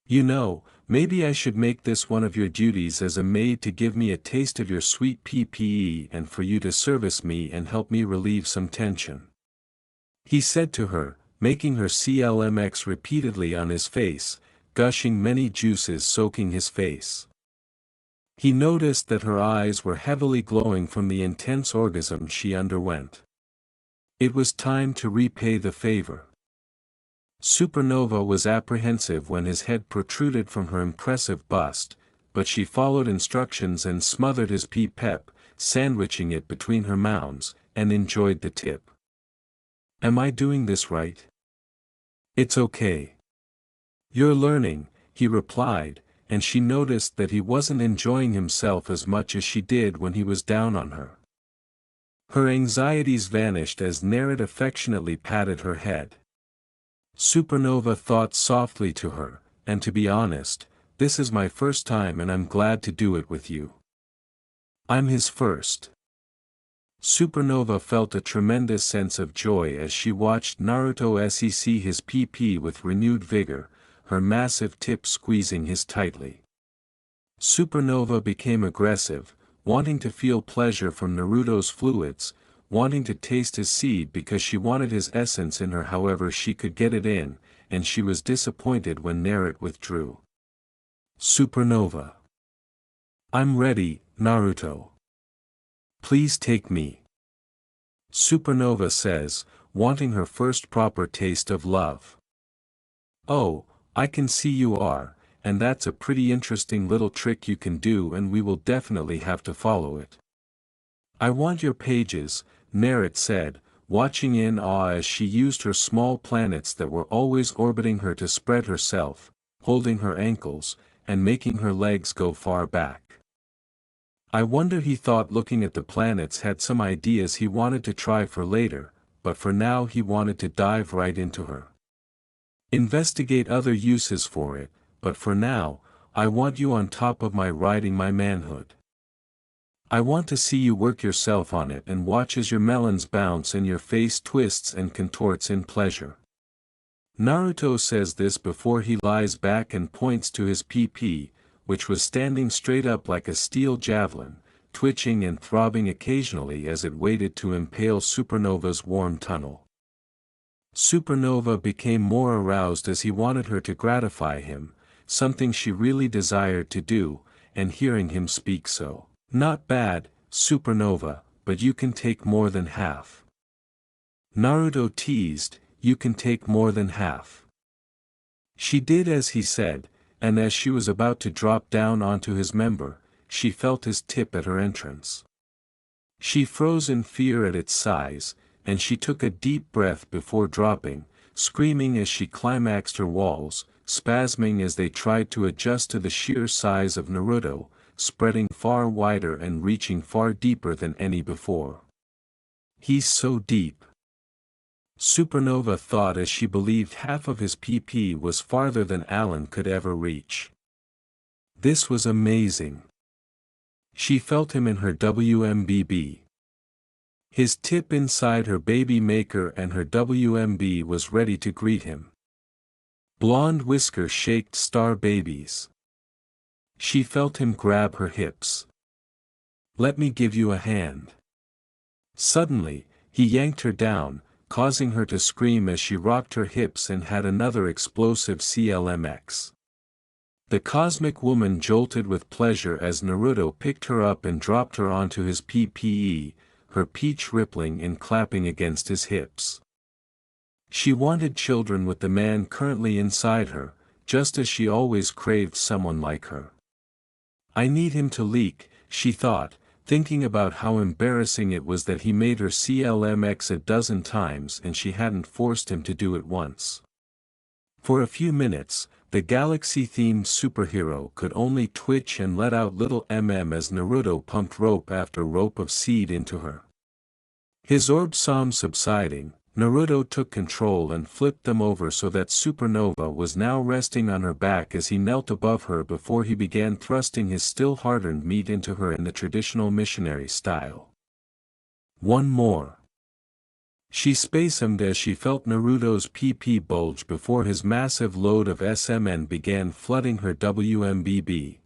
"You know, maybe I should make this one of your duties as a maid to give me a taste of your sweet ppe and for you to service me and help me relieve some tension," he said to her, making her CLMX repeatedly on his face, gushing many juices soaking his face. He noticed that her eyes were heavily glowing from the intense orgasm she underwent. It was time to repay the favor. Supernova was apprehensive when his head protruded from her impressive bust, but she followed instructions and smothered his pep, sandwiching it between her mounds, and enjoyed the tip. "Am I doing this right?" "It's okay. You're learning," he replied, and she noticed that he wasn't enjoying himself as much as she did when he was down on her. Her anxieties vanished as Naruto affectionately patted her head. Supernova thought softly to her, "And to be honest, this is my first time and I'm glad to do it with you. I'm his first." Supernova felt a tremendous sense of joy as she watched Naruto sec his pp with renewed vigor, her massive tip squeezing his tightly. Supernova became aggressive, wanting to feel pleasure from Naruto's fluids, wanting to taste his seed because she wanted his essence in her however she could get it in, and she was disappointed when Naruto withdrew. Supernova. "I'm ready, Naruto. Please take me." Supernova says, wanting her first proper taste of love. "Oh, I can see you are, and that's a pretty interesting little trick you can do and we will definitely have to follow it." "I want your pages," Naruto said, watching in awe as she used her small planets that were always orbiting her to spread herself, holding her ankles, and making her legs go far back. I wonder he thought looking at the planets had some ideas he wanted to try for later, but for now he wanted to dive right into her. Investigate other uses for it, but for now, I want you on top of my riding my manhood. I want to see you work yourself on it and watch as your melons bounce and your face twists and contorts in pleasure. Naruto says this before he lies back and points to his pp, which was standing straight up like a steel javelin, twitching and throbbing occasionally as it waited to impale Supernova's warm tunnel. Supernova became more aroused as he wanted her to gratify him, something she really desired to do, and hearing him speak so, "Not bad, Supernova, but you can take more than half." Naruto teased, "You can take more than half." She did as he said, and as she was about to drop down onto his member, she felt his tip at her entrance. She froze in fear at its size, and she took a deep breath before dropping, screaming as she climaxed her walls, spasming as they tried to adjust to the sheer size of Naruto, spreading far wider and reaching far deeper than any before. "He's so deep." Supernova thought as she believed half of his pp was farther than Alan could ever reach. This was amazing. She felt him in her WMBB. His tip inside her baby maker and her WMB was ready to greet him. Blonde whisker shaked star babies. She felt him grab her hips. "Let me give you a hand." Suddenly, he yanked her down, causing her to scream as she rocked her hips and had another explosive CLMX. The cosmic woman jolted with pleasure as Naruto picked her up and dropped her onto his PPE, her peach rippling and clapping against his hips. She wanted children with the man currently inside her, just as she always craved someone like her. "I need him to leak," she thought, thinking about how embarrassing it was that he made her CLMX a dozen times and she hadn't forced him to do it once. For a few minutes, the galaxy-themed superhero could only twitch and let out little as Naruto pumped rope after rope of seed into her. His orb subsiding, Naruto took control and flipped them over so that Supernova was now resting on her back as he knelt above her before he began thrusting his still hardened meat into her in the traditional missionary style. "One more." She spasmed as she felt Naruto's PP bulge before his massive load of SMN began flooding her WMBB.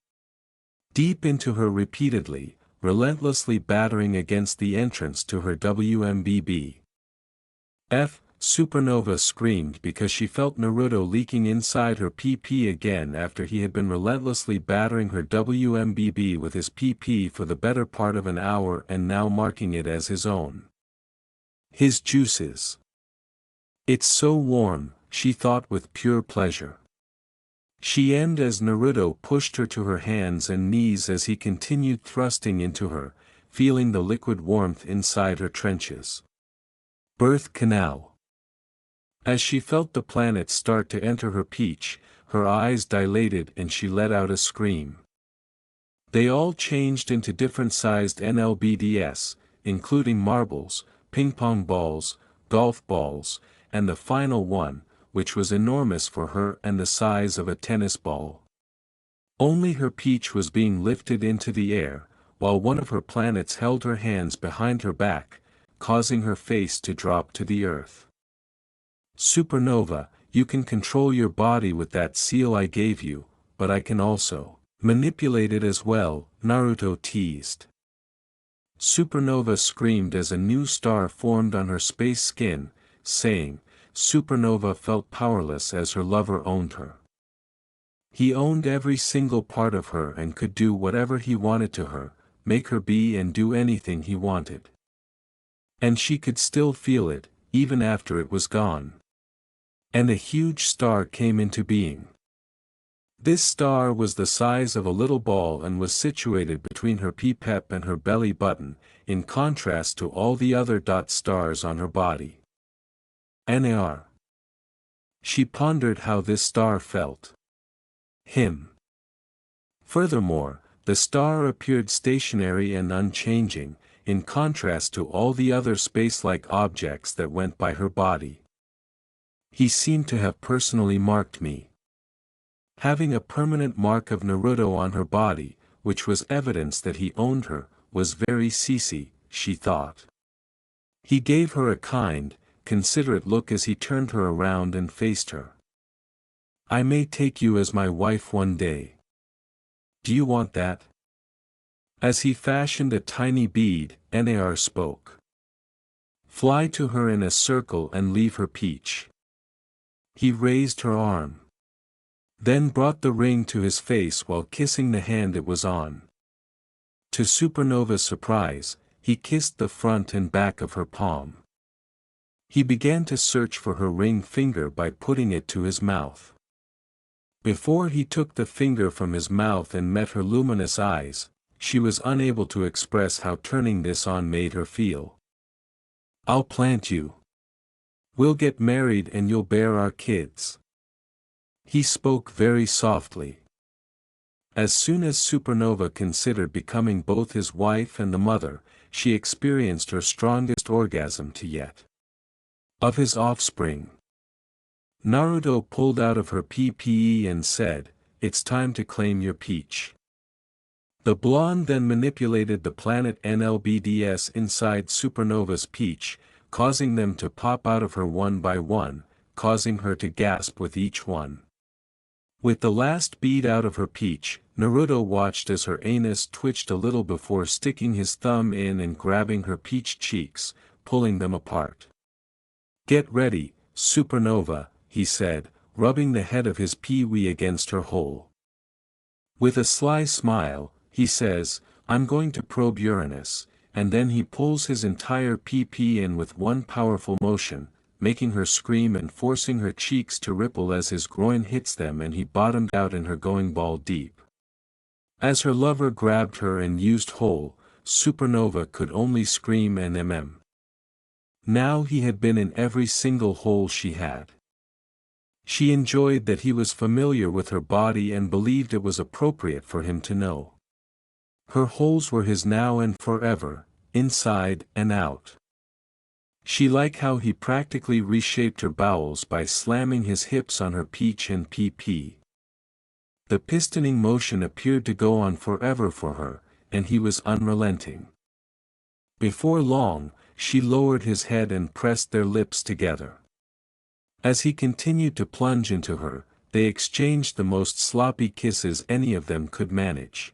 Deep into her repeatedly, relentlessly battering against the entrance to her WMBB. Supernova screamed because she felt Naruto leaking inside her PP again after he had been relentlessly battering her WMBB with his PP for the better part of an hour and now marking it as his own. His juices. "It's so warm," she thought with pure pleasure. She ended as Naruto pushed her to her hands and knees as he continued thrusting into her, feeling the liquid warmth inside her trenches. Birth canal. As she felt the planets start to enter her peach, her eyes dilated and she let out a scream. They all changed into different-sized NLBDS, including marbles, ping-pong balls, golf balls, and the final one, which was enormous for her and the size of a tennis ball. Only her peach was being lifted into the air, while one of her planets held her hands behind her back, causing her face to drop to the earth. "Supernova, you can control your body with that seal I gave you, but I can also manipulate it as well," Naruto teased. Supernova screamed as a new star formed on her space skin, saying, Supernova felt powerless as her lover owned her. He owned every single part of her and could do whatever he wanted to her, make her be and do anything he wanted. And she could still feel it, even after it was gone. And a huge star came into being. This star was the size of a little ball and was situated between her pee-pep and her belly button, in contrast to all the other dot stars on her body. NAR. She pondered how this star felt. Him. Furthermore, the star appeared stationary and unchanging, in contrast to all the other space-like objects that went by her body. He seemed to have personally marked me. Having a permanent mark of Naruto on her body, which was evidence that he owned her, was very CC, she thought. He gave her a kind, considerate look as he turned her around and faced her. "I may take you as my wife one day. Do you want that?" As he fashioned a tiny bead, NAR spoke. "Fly to her in a circle and leave her peach." He raised her arm. Then brought the ring to his face while kissing the hand it was on. To Supernova's surprise, he kissed the front and back of her palm. He began to search for her ring finger by putting it to his mouth. Before he took the finger from his mouth and met her luminous eyes, she was unable to express how turning this on made her feel. "I'll plant you. We'll get married and you'll bear our kids." He spoke very softly. As soon as Supernova considered becoming both his wife and the mother, she experienced her strongest orgasm to yet. Of his offspring. Naruto pulled out of her PPE and said, "It's time to claim your peach." The blonde then manipulated the planet NLBDS inside Supernova's peach, causing them to pop out of her one by one, causing her to gasp with each one. With the last bead out of her peach, Naruto watched as her anus twitched a little before sticking his thumb in and grabbing her peach cheeks, pulling them apart. "Get ready, Supernova," he said, rubbing the head of his pee-wee against her hole. With a sly smile, he says, "I'm going to probe Uranus," and then he pulls his entire pee-pee in with one powerful motion, making her scream and forcing her cheeks to ripple as his groin hits them, and he bottomed out in her going ball deep. As her lover grabbed her and used hole, Supernova could only scream and Now he had been in every single hole she had. She enjoyed that he was familiar with her body and believed it was appropriate for him to know. Her holes were his now and forever, inside and out. She liked how he practically reshaped her bowels by slamming his hips on her peach and pee-pee. The pistoning motion appeared to go on forever for her, and he was unrelenting. Before long, she lowered his head and pressed their lips together. As he continued to plunge into her, they exchanged the most sloppy kisses any of them could manage.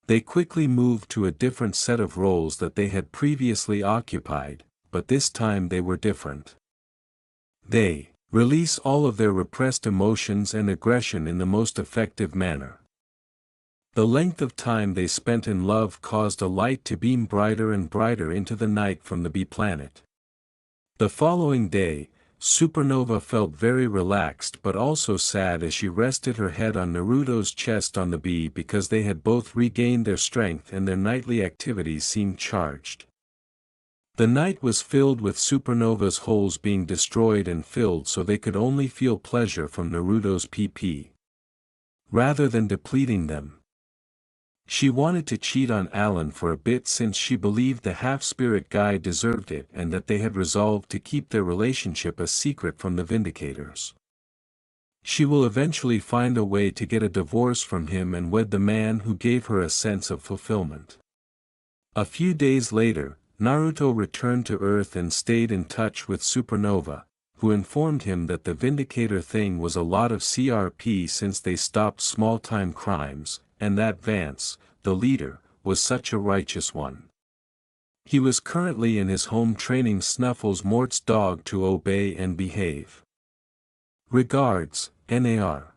They quickly moved to a different set of roles that they had previously occupied, but this time they were different. They release all of their repressed emotions and aggression in the most effective manner. The length of time they spent in love caused a light to beam brighter and brighter into the night from the B planet. The following day, Supernova felt very relaxed but also sad as she rested her head on Naruto's chest on the B because they had both regained their strength and their nightly activities seemed charged. The night was filled with Supernova's holes being destroyed and filled so they could only feel pleasure from Naruto's PP, rather than depleting them. She wanted to cheat on Alan for a bit since she believed the half-spirit guy deserved it and that they had resolved to keep their relationship a secret from the Vindicators. She will eventually find a way to get a divorce from him and wed the man who gave her a sense of fulfillment. A few days later, Naruto returned to Earth and stayed in touch with Supernova, who informed him that the Vindicator thing was a lot of CRP since they stopped small-time crimes, and that Vance, the leader, was such a righteous one. He was currently in his home training Snuffles Mort's dog to obey and behave. Regards, NAR.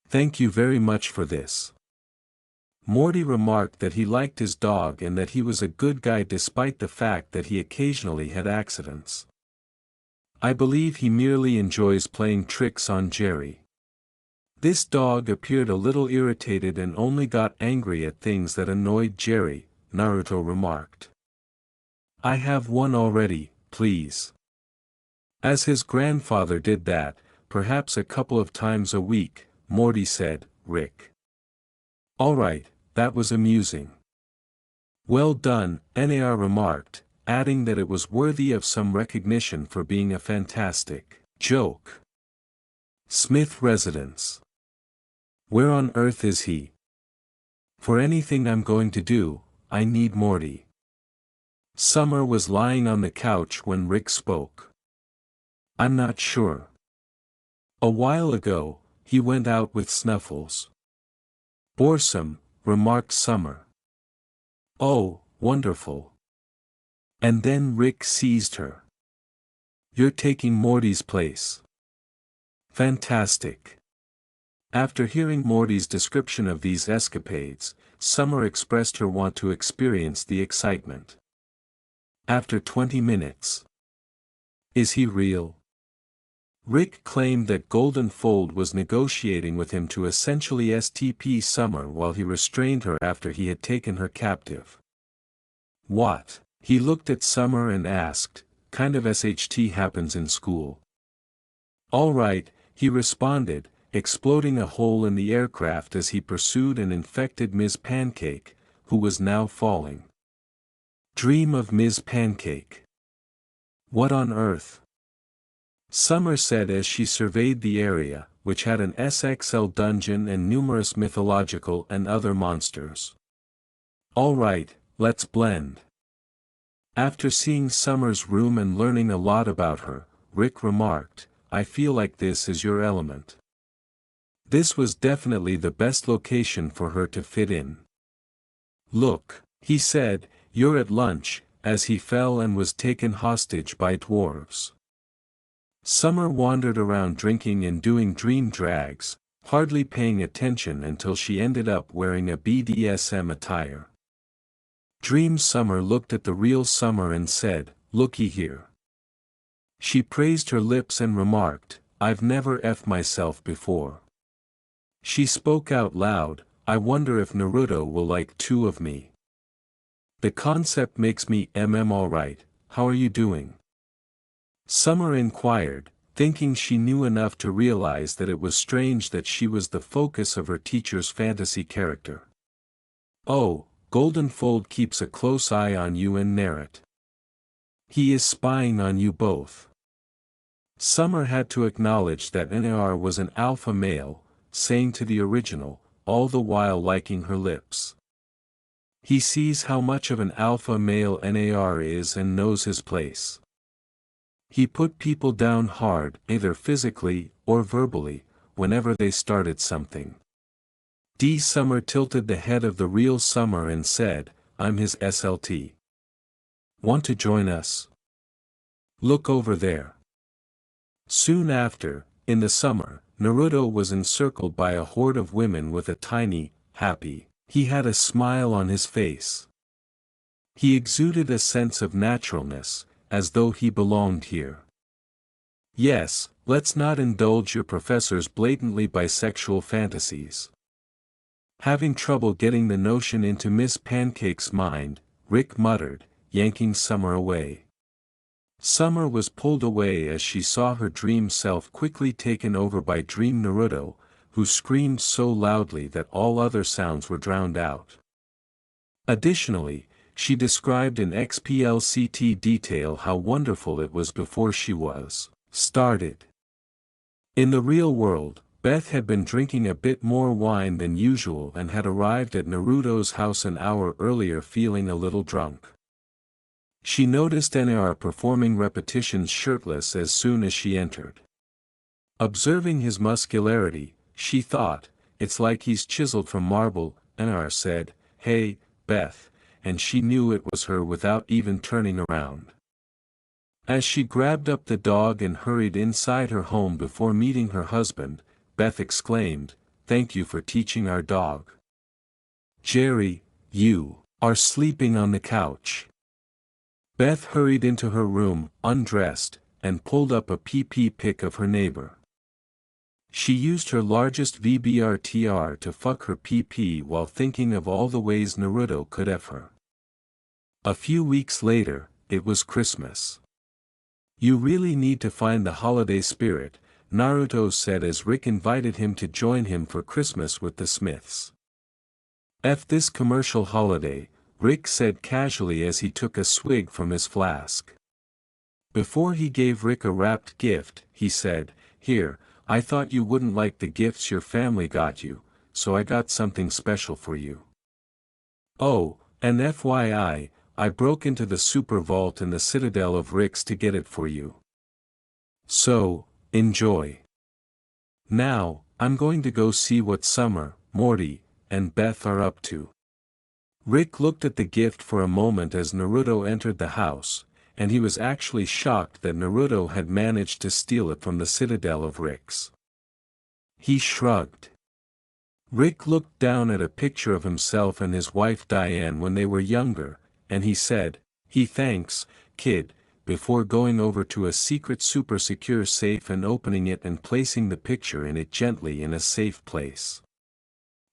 Thank you very much for this. Morty remarked that he liked his dog and that he was a good guy despite the fact that he occasionally had accidents. I believe he merely enjoys playing tricks on Jerry. This dog appeared a little irritated and only got angry at things that annoyed Jerry, Naruto remarked. I have one already, please. As his grandfather did that, perhaps a couple of times a week, Morty said, Rick. Alright, that was amusing. Well done, NAR remarked, adding that it was worthy of some recognition for being a fantastic joke. Smith residence. Where on earth is he? For anything I'm going to do, I need Morty. Summer was lying on the couch when Rick spoke. I'm not sure. A while ago, he went out with Snuffles. Boresome, remarked Summer. Oh, wonderful. And then Rick seized her. You're taking Morty's place. Fantastic. After hearing Morty's description of these escapades, Summer expressed her want to experience the excitement. After 20 minutes. Is he real? Rick claimed that Golden Fold was negotiating with him to essentially STP Summer while he restrained her after he had taken her captive. What? He looked at Summer and asked, kind of SHT happens in school. All right, he responded, exploding a hole in the aircraft as he pursued and infected Ms. Pancake, who was now falling. Dream of Ms. Pancake. What on earth? Summer said as she surveyed the area, which had an SXL dungeon and numerous mythological and other monsters. Alright, let's blend. After seeing Summer's room and learning a lot about her, Rick remarked, I feel like this is your element. This was definitely the best location for her to fit in. Look, he said, you're at lunch, as he fell and was taken hostage by dwarves. Summer wandered around drinking and doing dream drags, hardly paying attention until she ended up wearing a BDSM attire. Dream Summer looked at the real Summer and said, looky here. She praised her lips and remarked, I've never effed myself before. She spoke out loud, I wonder if Naruto will like two of me. The concept makes me alright, how are you doing? Summer inquired, thinking she knew enough to realize that it was strange that she was the focus of her teacher's fantasy character. Oh, Goldenfold keeps a close eye on you and Narrate. He is spying on you both. Summer had to acknowledge that NAR was an alpha male, saying to the original, all the while liking her lips. He sees how much of an alpha male NAR is and knows his place. He put people down hard, either physically or verbally, whenever they started something. Summer tilted the head of the real Summer and said, I'm his SLT. Want to join us? Look over there. Soon after, in the summer, Naruto was encircled by a horde of women with a tiny, happy, he had a smile on his face. He exuded a sense of naturalness, as though he belonged here. Yes, let's not indulge your professor's blatantly bisexual fantasies. Having trouble getting the notion into Miss Pancake's mind, Rick muttered, yanking Summer away. Summer was pulled away as she saw her dream self quickly taken over by Dream Naruto, who screamed so loudly that all other sounds were drowned out. Additionally, she described in explicit detail how wonderful it was before she was started. In the real world, Beth had been drinking a bit more wine than usual and had arrived at Naruto's house an hour earlier feeling a little drunk. She noticed NAR performing repetitions shirtless as soon as she entered. Observing his muscularity, she thought, it's like he's chiseled from marble. NAR said, hey, Beth, and she knew it was her without even turning around. As she grabbed up the dog and hurried inside her home before meeting her husband, Beth exclaimed, thank you for teaching our dog. Jerry, you are sleeping on the couch. Beth hurried into her room, undressed, and pulled up a PP pic of her neighbor. She used her largest VBRTR to fuck her PP while thinking of all the ways Naruto could F her. A few weeks later, it was Christmas. You really need to find the holiday spirit, Naruto said as Rick invited him to join him for Christmas with the Smiths. F this commercial holiday, Rick said casually as he took a swig from his flask. Before he gave Rick a wrapped gift, he said, here, I thought you wouldn't like the gifts your family got you, so I got something special for you. Oh, and FYI, I broke into the super vault in the Citadel of Ricks to get it for you. So, enjoy. Now, I'm going to go see what Summer, Morty, and Beth are up to. Rick looked at the gift for a moment as Naruto entered the house, and he was actually shocked that Naruto had managed to steal it from the Citadel of Ricks. He shrugged. Rick looked down at a picture of himself and his wife Diane when they were younger, and he said, thanks, kid, before going over to a secret super secure safe and opening it and placing the picture in it gently in a safe place.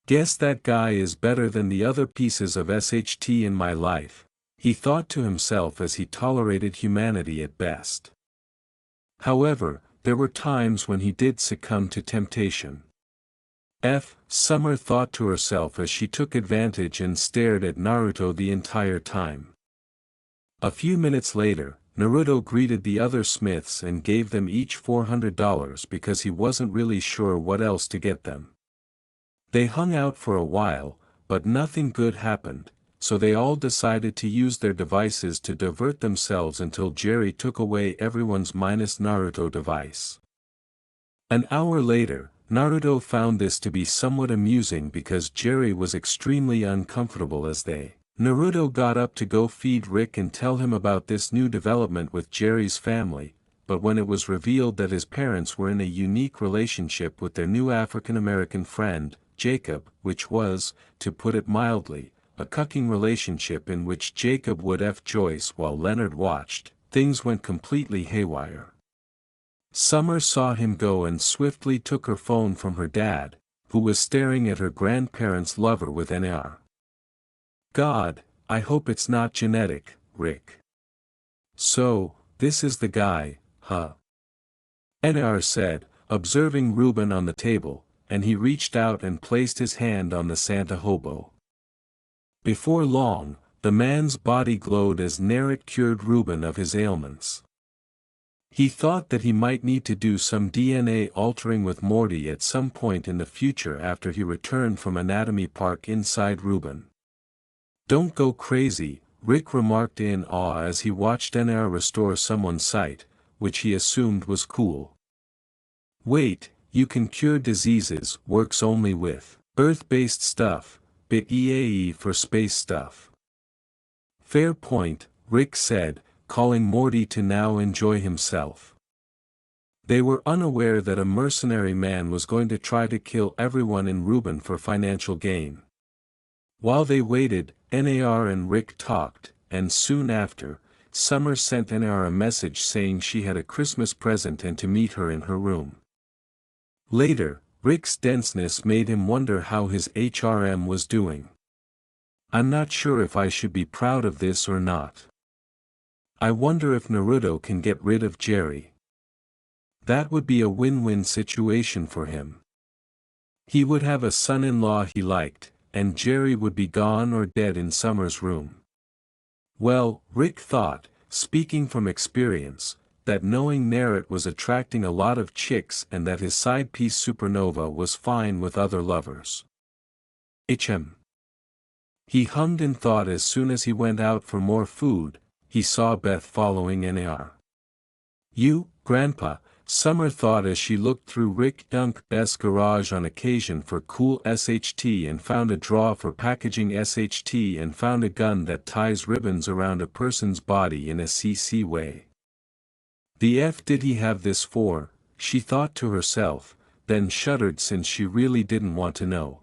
Guess that guy is better than the other pieces of SHT in my life, he thought to himself as he tolerated humanity at best. However, there were times when he did succumb to temptation. Summer thought to herself as she took advantage and stared at Naruto the entire time. A few minutes later, Naruto greeted the other smiths and gave them each $400 because he wasn't really sure what else to get them. They hung out for a while, but nothing good happened, so they all decided to use their devices to divert themselves until Jerry took away everyone's minus Naruto device. An hour later, Naruto found this to be somewhat amusing because Jerry was extremely uncomfortable as they. Naruto got up to go feed Rick and tell him about this new development with Jerry's family, but when it was revealed that his parents were in a unique relationship with their new African-American friend, Jacob, which was, to put it mildly, a cucking relationship in which Jacob would F Joyce while Leonard watched, things went completely haywire. Summer saw him go and swiftly took her phone from her dad, who was staring at her grandparents' lover with NAR. God, I hope it's not genetic, Rick. So, this is the guy, huh? NAR said, observing Reuben on the table, and he reached out and placed his hand on the Santa hobo. Before long, the man's body glowed as Narrett cured Reuben of his ailments. He thought that he might need to do some DNA altering with Morty at some point in the future after he returned from Anatomy Park inside Reuben. Don't go crazy, Rick remarked in awe as he watched NR restore someone's sight, which he assumed was cool. Wait, you can cure diseases, works only with Earth-based stuff, bit EAE for space stuff. Fair point, Rick said, calling Morty to now enjoy himself. They were unaware that a mercenary man was going to try to kill everyone in Reuben for financial gain. While they waited, NAR and Rick talked, and soon after, Summer sent NAR a message saying she had a Christmas present and to meet her in her room. Later, Rick's denseness made him wonder how his HRM was doing. I'm not sure if I should be proud of this or not. I wonder if Naruto can get rid of Jerry. That would be a win-win situation for him. He would have a son-in-law he liked, and Jerry would be gone or dead in Summer's room. Well, Rick thought, speaking from experience, that knowing Narrett was attracting a lot of chicks and that his side piece Supernova was fine with other lovers. He hummed and thought as soon as he went out for more food, he saw Beth following NAR. You, Grandpa, Summer thought as she looked through Rick Dunk's garage on occasion for cool SHT and found a drawer for packaging SHT and found a gun that ties ribbons around a person's body in a CC way. The F did he have this for, she thought to herself, then shuddered since she really didn't want to know.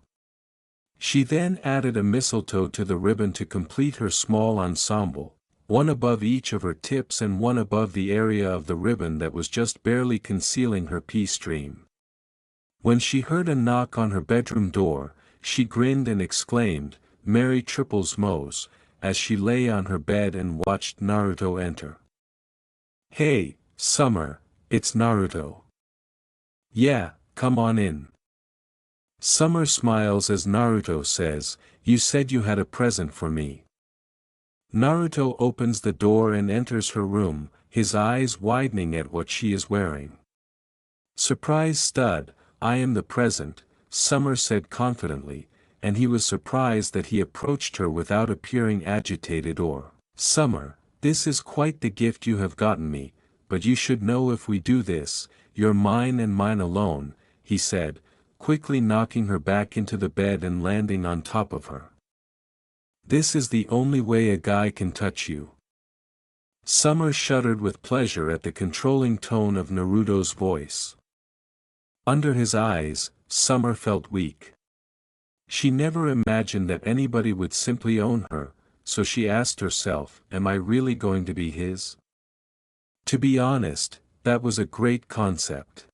She then added a mistletoe to the ribbon to complete her small ensemble, one above each of her tips and one above the area of the ribbon that was just barely concealing her pea stream. When she heard a knock on her bedroom door, she grinned and exclaimed, "Merry Triples Mo's," as she lay on her bed and watched Naruto enter. "Hey, Summer, it's Naruto." "Yeah, come on in." Summer smiles as Naruto says, "You said you had a present for me." Naruto opens the door and enters her room, his eyes widening at what she is wearing. "Surprise stud, I am the present," Summer said confidently, and he was surprised that he approached her without appearing agitated or, "Summer, this is quite the gift you have gotten me, but you should know if we do this, you're mine and mine alone," he said, quickly knocking her back into the bed and landing on top of her. "This is the only way a guy can touch you." Summer shuddered with pleasure at the controlling tone of Naruto's voice. Under his eyes, Summer felt weak. She never imagined that anybody would simply own her, so she asked herself, am I really going to be his? To be honest, that was a great concept.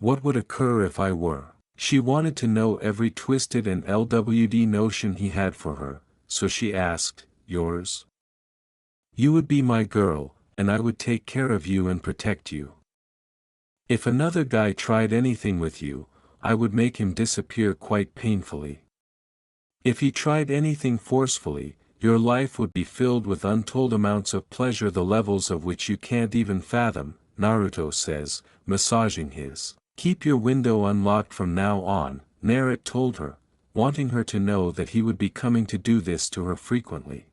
What would occur if I were? She wanted to know every twisted and LWD notion he had for her, so she asked, "Yours?" "You would be my girl, and I would take care of you and protect you. If another guy tried anything with you, I would make him disappear quite painfully. If he tried anything forcefully, your life would be filled with untold amounts of pleasure, the levels of which you can't even fathom, Naruto says, massaging his. Keep your window unlocked from now on, Naruto told her, wanting her to know that he would be coming to do this to her frequently.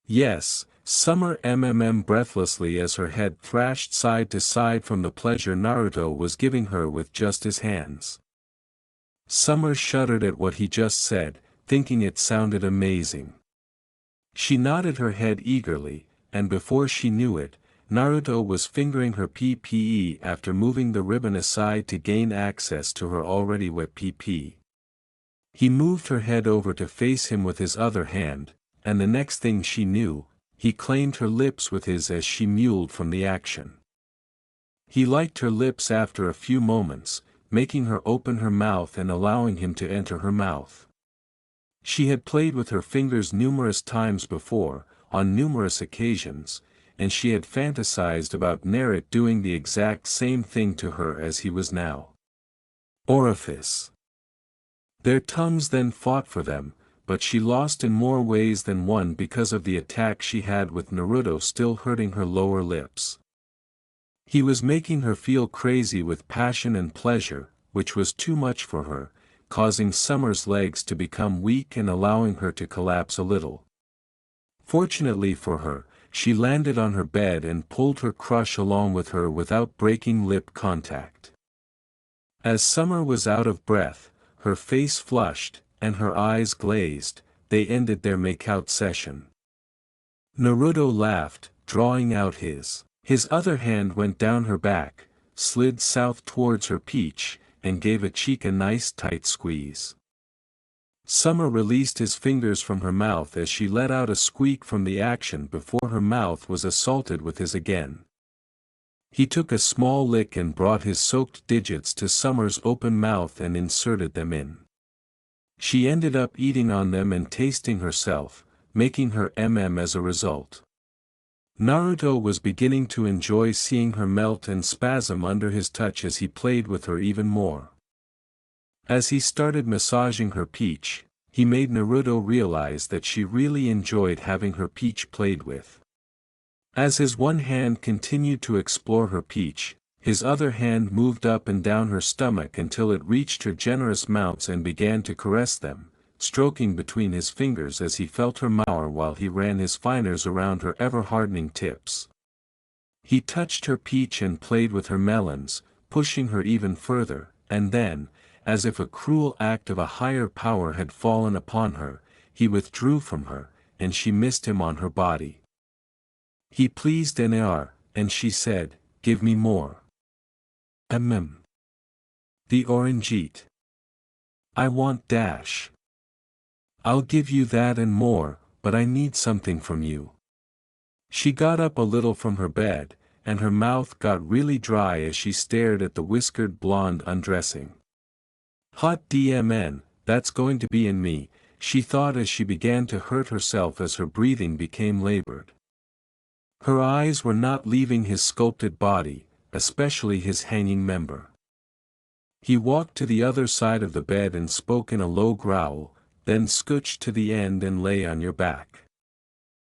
Yes, Summer breathlessly as her head thrashed side to side from the pleasure Naruto was giving her with just his hands. Summer shuddered at what he just said, thinking it sounded amazing. She nodded her head eagerly, and before she knew it, Naruto was fingering her PPE after moving the ribbon aside to gain access to her already wet PP. He moved her head over to face him with his other hand, and the next thing she knew, he claimed her lips with his as she mewled from the action. He liked her lips after a few moments, making her open her mouth and allowing him to enter her mouth. She had played with her fingers numerous times before, on numerous occasions, and she had fantasized about Naruto doing the exact same thing to her as he was now. Orifice. Their tongues then fought for them, but she lost in more ways than one because of the attack she had with Naruto still hurting her lower lips. He was making her feel crazy with passion and pleasure, which was too much for her, causing Summer's legs to become weak and allowing her to collapse a little. Fortunately for her, she landed on her bed and pulled her crush along with her without breaking lip contact. As Summer was out of breath, her face flushed, and her eyes glazed, they ended their make-out session. Naruto laughed, drawing out his other hand went down her back, slid south towards her peach, and gave a cheek a nice tight squeeze. Summer released his fingers from her mouth as she let out a squeak from the action before her mouth was assaulted with his again. He took a small lick and brought his soaked digits to Summer's open mouth and inserted them in. She ended up eating on them and tasting herself, making her as a result. Naruto was beginning to enjoy seeing her melt and spasm under his touch as he played with her even more. As he started massaging her peach, he made Naruto realize that she really enjoyed having her peach played with. As his one hand continued to explore her peach, his other hand moved up and down her stomach until it reached her generous mounts and began to caress them, stroking between his fingers as he felt her mower while he ran his fingers around her ever-hardening tips. He touched her peach and played with her melons, pushing her even further, and then, as if a cruel act of a higher power had fallen upon her, he withdrew from her, and she missed him on her body. He pleased Nar, and she said, "Give me more." The orangite. I want dash. I'll give you that and more, but I need something from you. She got up a little from her bed, and her mouth got really dry as she stared at the whiskered blonde undressing. Hot DMN, that's going to be in me, she thought as she began to hurt herself as her breathing became labored. Her eyes were not leaving his sculpted body, especially his hanging member. He walked to the other side of the bed and spoke in a low growl, then scooched to the end and lay on your back.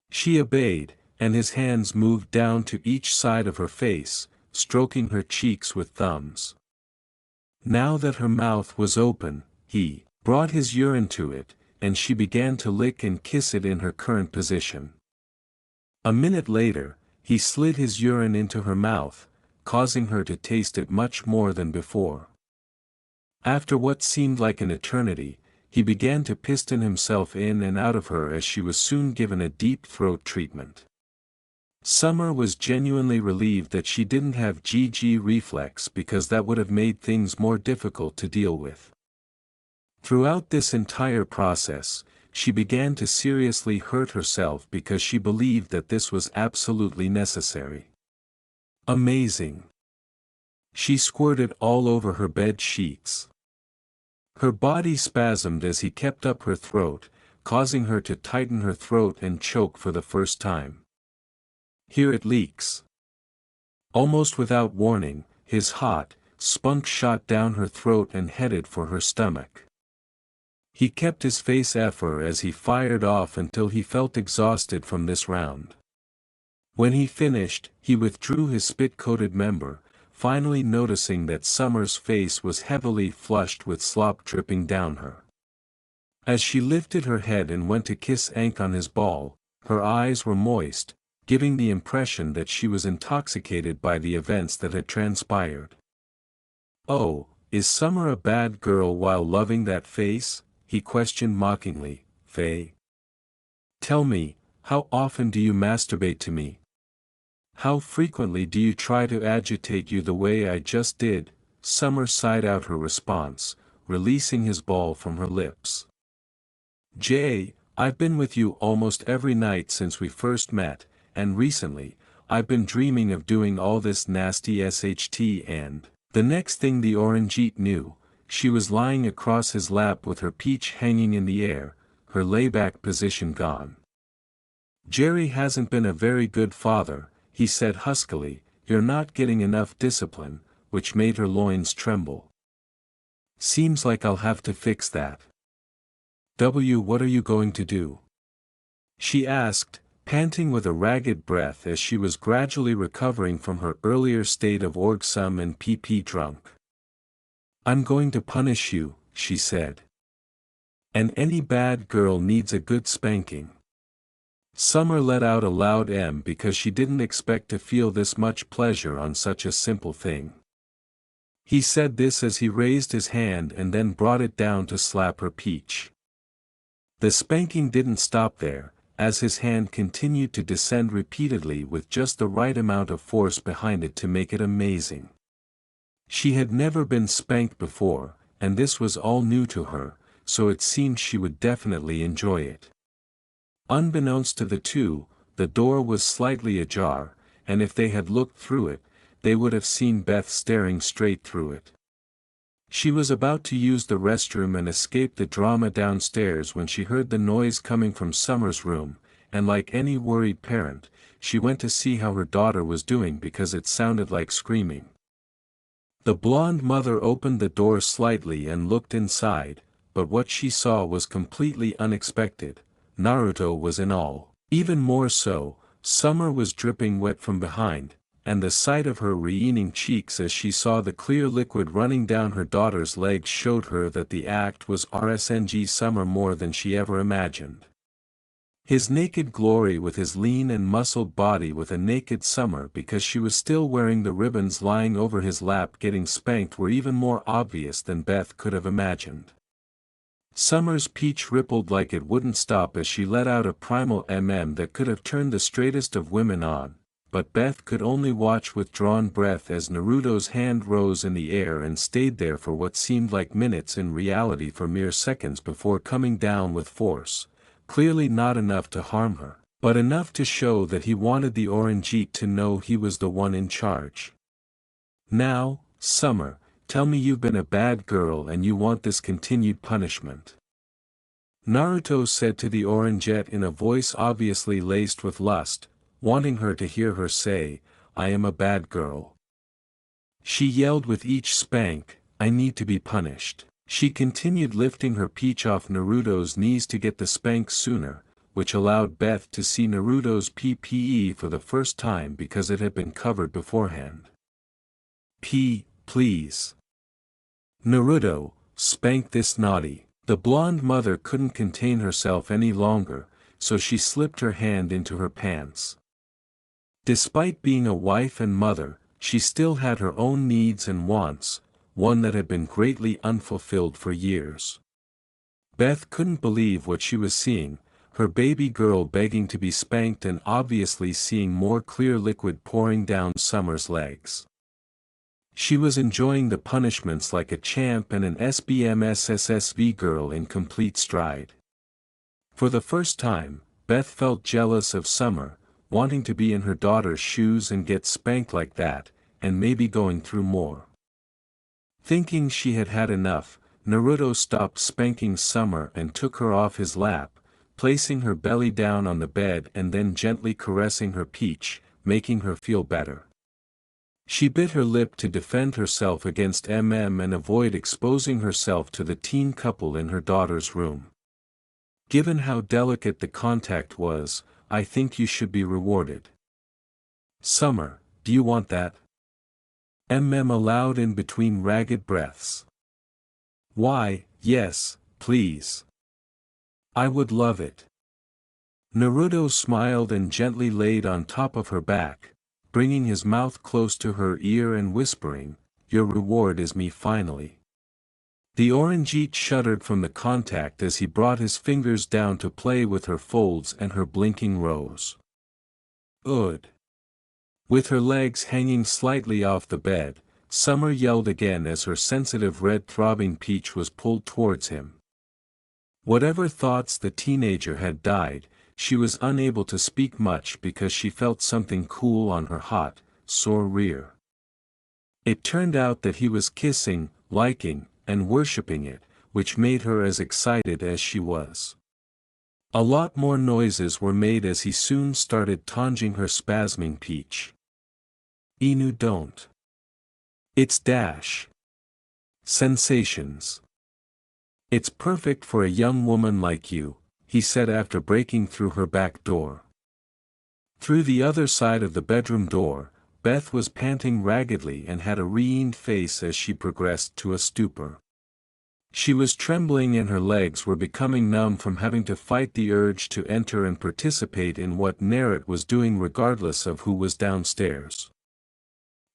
She obeyed, and his hands moved down to each side of her face, stroking her cheeks with thumbs. Now that her mouth was open, he brought his urine to it, and she began to lick and kiss it in her current position. A minute later, he slid his urine into her mouth, causing her to taste it much more than before. After what seemed like an eternity, he began to piston himself in and out of her as she was soon given a deep throat treatment. Summer was genuinely relieved that she didn't have GG reflex because that would have made things more difficult to deal with. Throughout this entire process, she began to seriously hurt herself because she believed that this was absolutely necessary. Amazing. She squirted all over her bed sheets. Her body spasmed as he kept up her throat, causing her to tighten her throat and choke for the first time. Here it leaks. Almost without warning, his hot spunk shot down her throat and headed for her stomach. He kept his face effer as he fired off until he felt exhausted from this round. When he finished, he withdrew his spit-coated member, finally noticing that Summer's face was heavily flushed with slop dripping down her. As she lifted her head and went to kiss Ankh on his ball, her eyes were moist, giving the impression that she was intoxicated by the events that had transpired. "Oh, is Summer a bad girl while loving that face?" he questioned mockingly. "Faye. Tell me, how often do you masturbate to me? How frequently do you try to agitate you the way I just did?" Summer sighed out her response, releasing his ball from her lips. "I've been with you almost every night since we first met, and recently, I've been dreaming of doing all this nasty SHT and..." The next thing the Orangite knew, she was lying across his lap with her peach hanging in the air, her layback position gone. "Jerry hasn't been a very good father," he said huskily. "You're not getting enough discipline," which made her loins tremble. "Seems like I'll have to fix that." What are you going to do?" she asked, panting with a ragged breath as she was gradually recovering from her earlier state of orgasm and pee drunk. "I'm going to punish you," she said. "And any bad girl needs a good spanking." Summer let out a loud M because she didn't expect to feel this much pleasure on such a simple thing. He said this as he raised his hand and then brought it down to slap her peach. The spanking didn't stop there, as his hand continued to descend repeatedly with just the right amount of force behind it to make it amazing. She had never been spanked before, and this was all new to her, so it seemed she would definitely enjoy it. Unbeknownst to the two, the door was slightly ajar, and if they had looked through it, they would have seen Beth staring straight through it. She was about to use the restroom and escape the drama downstairs when she heard the noise coming from Summer's room, and like any worried parent, she went to see how her daughter was doing because it sounded like screaming. The blonde mother opened the door slightly and looked inside, but what she saw was completely unexpected. Naruto was in all. Even more so, Summer was dripping wet from behind, and the sight of her reening cheeks as she saw the clear liquid running down her daughter's legs showed her that the act was RSNG Summer more than she ever imagined. His naked glory with his lean and muscled body with a naked Summer because she was still wearing the ribbons lying over his lap getting spanked were even more obvious than Beth could have imagined. Summer's peach rippled like it wouldn't stop as she let out a primal that could have turned the straightest of women on, but Beth could only watch with drawn breath as Naruto's hand rose in the air and stayed there for what seemed like minutes in reality for mere seconds before coming down with force, clearly not enough to harm her, but enough to show that he wanted the Orangite to know he was the one in charge. "Now, Summer, tell me you've been a bad girl and you want this continued punishment," Naruto said to the Orangette in a voice obviously laced with lust, wanting her to hear her say, "I am a bad girl." She yelled with each spank, "I need to be punished." She continued lifting her peach off Naruto's knees to get the spank sooner, which allowed Beth to see Naruto's PPE for the first time because it had been covered beforehand. Please. Naruto, spank this naughty." The blonde mother couldn't contain herself any longer, so she slipped her hand into her pants. Despite being a wife and mother, she still had her own needs and wants, one that had been greatly unfulfilled for years. Beth couldn't believe what she was seeing, her baby girl begging to be spanked and obviously seeing more clear liquid pouring down Summer's legs. She was enjoying the punishments like a champ and an SBMSSSV girl in complete stride. For the first time, Beth felt jealous of Summer, wanting to be in her daughter's shoes and get spanked like that, and maybe going through more. Thinking she had had enough, Naruto stopped spanking Summer and took her off his lap, placing her belly down on the bed and then gently caressing her peach, making her feel better. She bit her lip to defend herself against and avoid exposing herself to the teen couple in her daughter's room. Given how delicate the contact was, I think you should be rewarded. Summer, do you want that? Allowed in between ragged breaths. Why, yes, please. I would love it. Naruto smiled and gently laid on top of her back, bringing his mouth close to her ear and whispering, "Your reward is me finally." The orangey shuddered from the contact as he brought his fingers down to play with her folds and her blinking rose. Ugh. With her legs hanging slightly off the bed, Summer yelled again as her sensitive red throbbing peach was pulled towards him. Whatever thoughts the teenager had died, she was unable to speak much because she felt something cool on her hot, sore rear. It turned out that he was kissing, liking, and worshipping it, which made her as excited as she was. A lot more noises were made as he soon started tanging her spasming peach. Inu don't. It's dash. Sensations. It's perfect for a young woman like you, he said after breaking through her back door. Through the other side of the bedroom door, Beth was panting raggedly and had a reamed face as she progressed to a stupor. She was trembling and her legs were becoming numb from having to fight the urge to enter and participate in what Narrett was doing regardless of who was downstairs.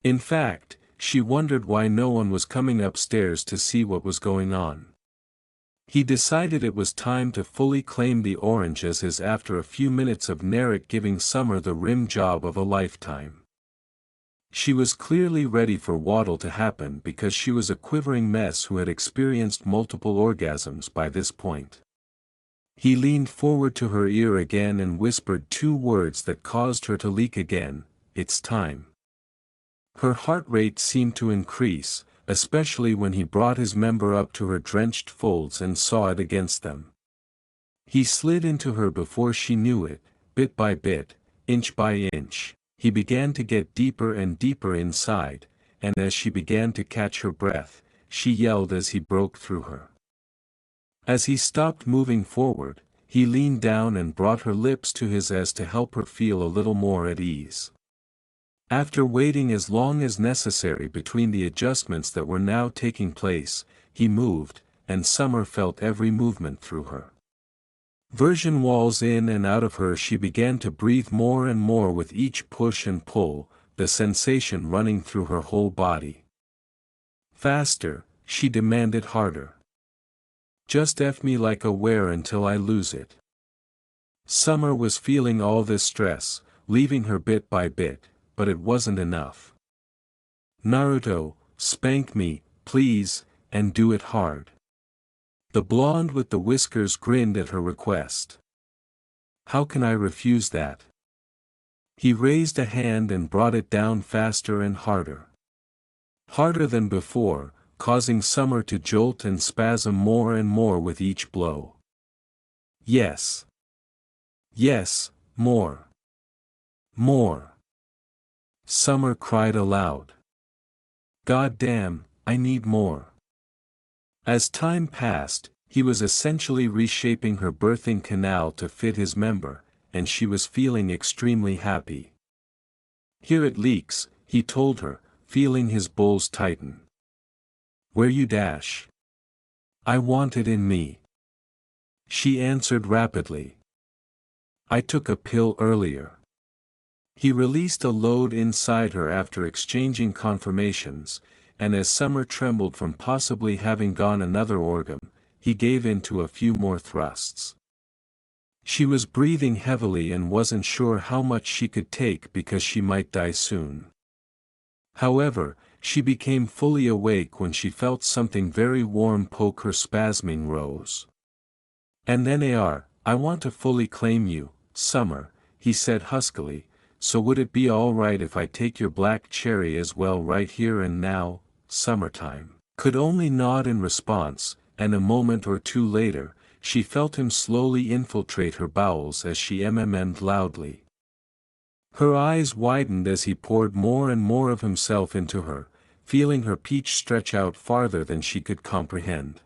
In fact, she wondered why no one was coming upstairs to see what was going on. He decided it was time to fully claim the orange as his after a few minutes of Narrett giving Summer the rim job of a lifetime. She was clearly ready for Waddle to happen because she was a quivering mess who had experienced multiple orgasms by this point. He leaned forward to her ear again and whispered two words that caused her to leak again, "It's time." Her heart rate seemed to increase, especially when he brought his member up to her drenched folds and saw it against them. He slid into her before she knew it, bit by bit, inch by inch. He began to get deeper and deeper inside, and as she began to catch her breath, she yelled as he broke through her. As he stopped moving forward, he leaned down and brought her lips to his as to help her feel a little more at ease. After waiting as long as necessary between the adjustments that were now taking place, he moved, and Summer felt every movement through her. Version walls in and out of her, she began to breathe more and more with each push and pull, the sensation running through her whole body. Faster, she demanded harder. Just F me like a were until I lose it. Summer was feeling all this stress, leaving her bit by bit, but it wasn't enough. Naruto, spank me, please, and do it hard. The blonde with the whiskers grinned at her request. How can I refuse that? He raised a hand and brought it down faster and harder. Harder than before, causing Summer to jolt and spasm more and more with each blow. Yes. Yes, more. More. Summer cried aloud. God damn, I need more. As time passed, he was essentially reshaping her birthing canal to fit his member, and she was feeling extremely happy. Here it leaks, he told her, feeling his bulls tighten. Where you dash? I want it in me. She answered rapidly. I took a pill earlier. He released a load inside her after exchanging confirmations, and as Summer trembled from possibly having gone another orgasm, he gave in to a few more thrusts. She was breathing heavily and wasn't sure how much she could take because she might die soon. However, she became fully awake when she felt something very warm poke her spasming rose. And then I want to fully claim you, Summer, he said huskily, so would it be all right if I take your black cherry as well right here and now? Summertime could only nod in response, and a moment or two later, she felt him slowly infiltrate her bowels as she mm'd loudly. Her eyes widened as he poured more and more of himself into her, feeling her peach stretch out farther than she could comprehend.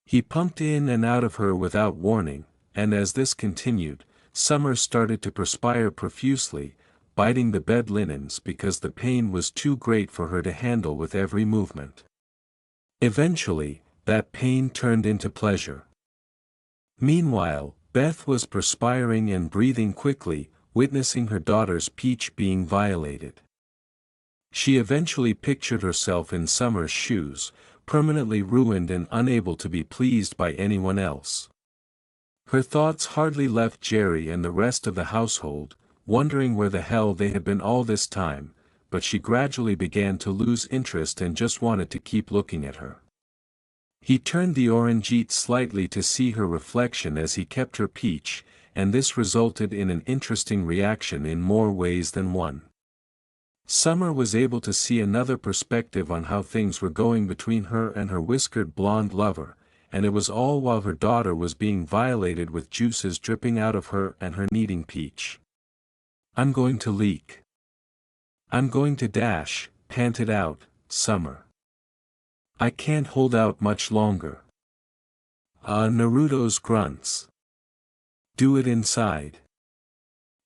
He pumped in and out of her without warning, and as this continued, Summer started to perspire profusely, biting the bed linens because the pain was too great for her to handle with every movement. Eventually, that pain turned into pleasure. Meanwhile, Beth was perspiring and breathing quickly, witnessing her daughter's peach being violated. She eventually pictured herself in Summer's shoes, permanently ruined and unable to be pleased by anyone else. Her thoughts hardly left Jerry and the rest of the household, wondering where the hell they had been all this time, but she gradually began to lose interest and just wanted to keep looking at her. He turned the orangite slightly to see her reflection as he kept her peach, and this resulted in an interesting reaction in more ways than one. Summer was able to see another perspective on how things were going between her and her whiskered blonde lover, and it was all while her daughter was being violated with juices dripping out of her and her needing peach. "I'm going to leak. I'm going to dash," panted out Summer. "I can't hold out much longer." Naruto's grunts. "Do it inside."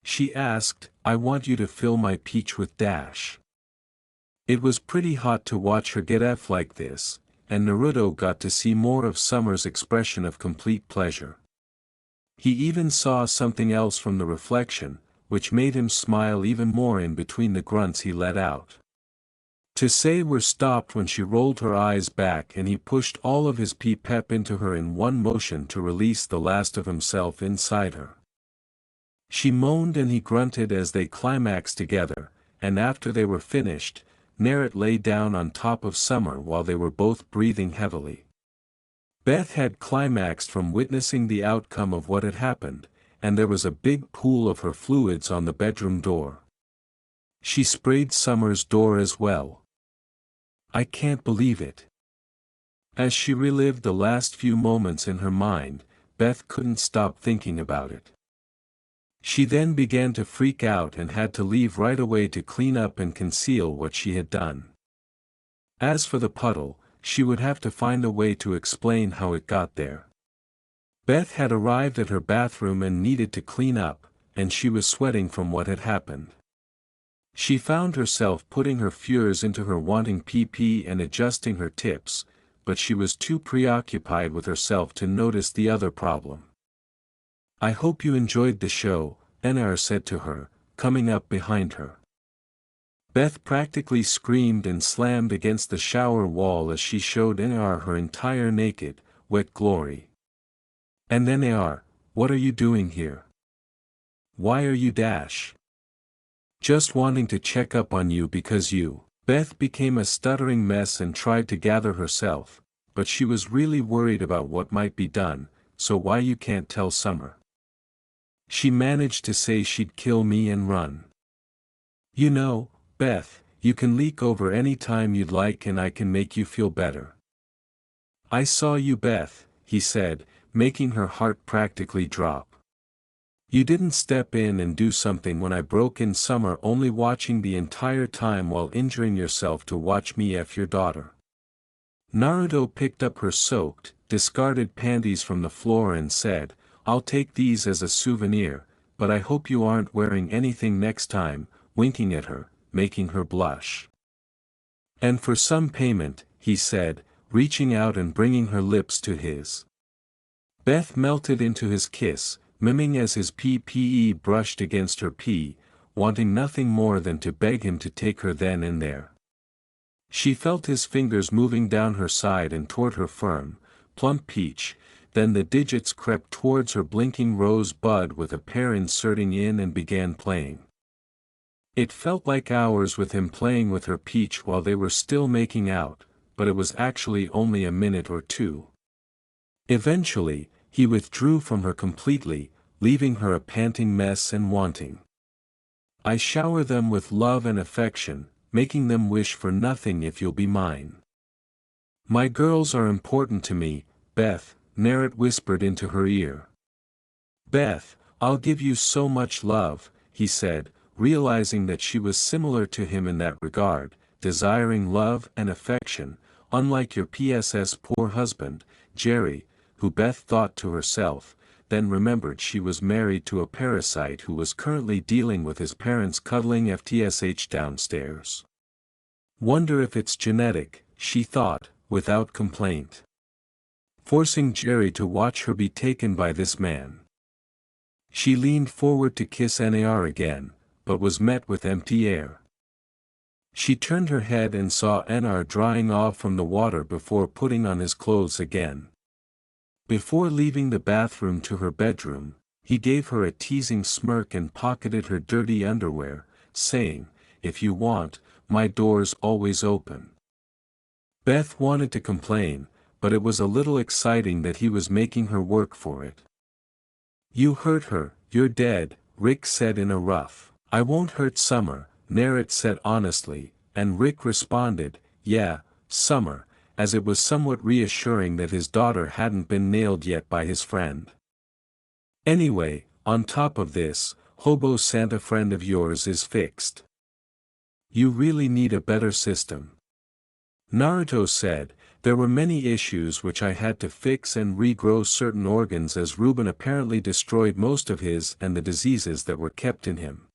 She asked, "I want you to fill my peach with dash." It was pretty hot to watch her get F like this, and Naruto got to see more of Summer's expression of complete pleasure. He even saw something else from the reflection, which made him smile even more in between the grunts he let out. To say were stopped when she rolled her eyes back and he pushed all of his pep into her in one motion to release the last of himself inside her. She moaned and he grunted as they climaxed together, and after they were finished, Narrett lay down on top of Summer while they were both breathing heavily. Beth had climaxed from witnessing the outcome of what had happened, and there was a big pool of her fluids on the bedroom door. She sprayed Summer's door as well. "I can't believe it." As she relived the last few moments in her mind, Beth couldn't stop thinking about it. She then began to freak out and had to leave right away to clean up and conceal what she had done. As for the puddle, she would have to find a way to explain how it got there. Beth had arrived at her bathroom and needed to clean up, and she was sweating from what had happened. She found herself putting her furs into her wanting pee and adjusting her tips, but she was too preoccupied with herself to notice the other problem. "I hope you enjoyed the show," NR said to her, coming up behind her. Beth practically screamed and slammed against the shower wall as she showed NR her entire naked, wet glory. "And then NR, what are you doing here? Why are you dash?" "Just wanting to check up on you because you..." Beth became a stuttering mess and tried to gather herself, but she was really worried about what might be done, "So why you can't tell Summer?" She managed to say she'd kill me and run. "You know, Beth, you can leak over any time you'd like and I can make you feel better." "I saw you, Beth," he said, making her heart practically drop. "You didn't step in and do something when I broke in, Summer, only watching the entire time while injuring yourself to watch me F your daughter." Naruto picked up her soaked, discarded panties from the floor and said, "I'll take these as a souvenir, but I hope you aren't wearing anything next time," winking at her, making her blush. "And for some payment," he said, reaching out and bringing her lips to his. Beth melted into his kiss, miming as his pee brushed against her pee, wanting nothing more than to beg him to take her then and there. She felt his fingers moving down her side and toward her firm, plump peach, then the digits crept towards her blinking rose bud with a pair inserting in and began playing. It felt like hours with him playing with her peach while they were still making out, but it was actually only a minute or two. Eventually, he withdrew from her completely, leaving her a panting mess and wanting. "I shower them with love and affection, making them wish for nothing if you'll be mine. My girls are important to me, Beth," Narrett whispered into her ear. "Beth, I'll give you so much love," he said, realizing that she was similar to him in that regard, desiring love and affection, unlike your PSS poor husband, Jerry, who Beth thought to herself, then remembered she was married to a parasite who was currently dealing with his parents cuddling FTSH downstairs. Wonder if it's genetic, she thought, without complaint. Forcing Jerry to watch her be taken by this man. She leaned forward to kiss Nar again, but was met with empty air. She turned her head and saw Nar drying off from the water before putting on his clothes again. Before leaving the bathroom to her bedroom, he gave her a teasing smirk and pocketed her dirty underwear, saying, "If you want, my door's always open." Beth wanted to complain, but it was a little exciting that he was making her work for it. "You hurt her, you're dead," Rick said in a rough. "I won't hurt Summer," Narrett said honestly, and Rick responded, "Yeah, Summer," as it was somewhat reassuring that his daughter hadn't been nailed yet by his friend. "Anyway, on top of this, Hobo Santa friend of yours is fixed. You really need a better system." Naruto said, "There were many issues which I had to fix and regrow certain organs as Ruben apparently destroyed most of his and the diseases that were kept in him."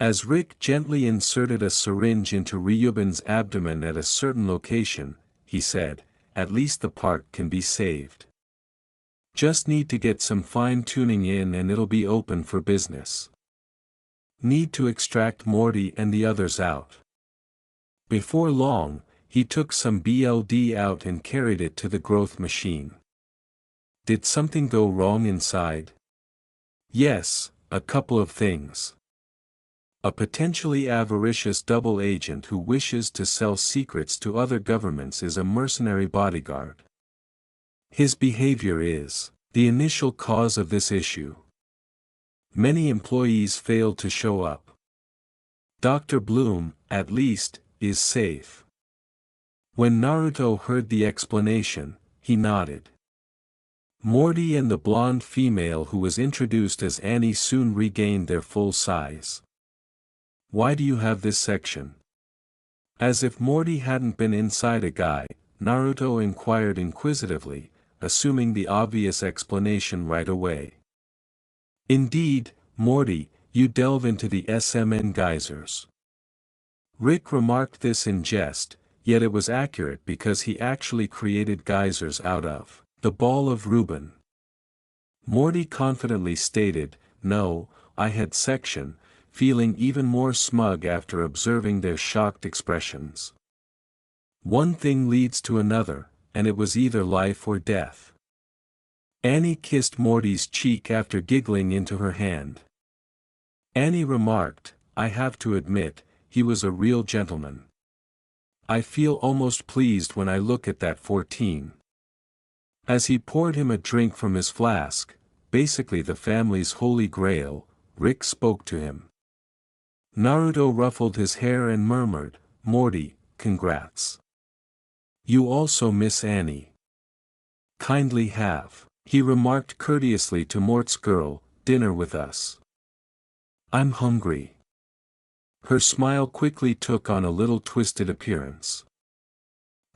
As Rick gently inserted a syringe into Ryuben's abdomen at a certain location, he said, "At least the part can be saved. Just need to get some fine-tuning in and it'll be open for business. Need to extract Morty and the others out." Before long, he took some BLD out and carried it to the growth machine. Did something go wrong inside? Yes, a couple of things. A potentially avaricious double agent who wishes to sell secrets to other governments is a mercenary bodyguard. His behavior is the initial cause of this issue. Many employees failed to show up. Dr. Bloom, at least, is safe. When Naruto heard the explanation, he nodded. Morty and the blonde female who was introduced as Annie soon regained their full size. "Why do you have this section?" As if Morty hadn't been inside a guy, Naruto inquired inquisitively, assuming the obvious explanation right away. "Indeed, Morty, you delve into the SMN geysers." Rick remarked this in jest, yet it was accurate because he actually created geysers out of the ball of Ruben. Morty confidently stated, "No, I had section," feeling even more smug after observing their shocked expressions. One thing leads to another, and it was either life or death. Annie kissed Morty's cheek after giggling into her hand. Annie remarked, "I have to admit, he was a real gentleman. I feel almost pleased when I look at that 14. As he poured him a drink from his flask, basically the family's holy grail, Rick spoke to him. Naruto ruffled his hair and murmured, "Morty, congrats. You also miss Annie. Kindly have," he remarked courteously to Mort's girl, "dinner with us. I'm hungry." Her smile quickly took on a little twisted appearance.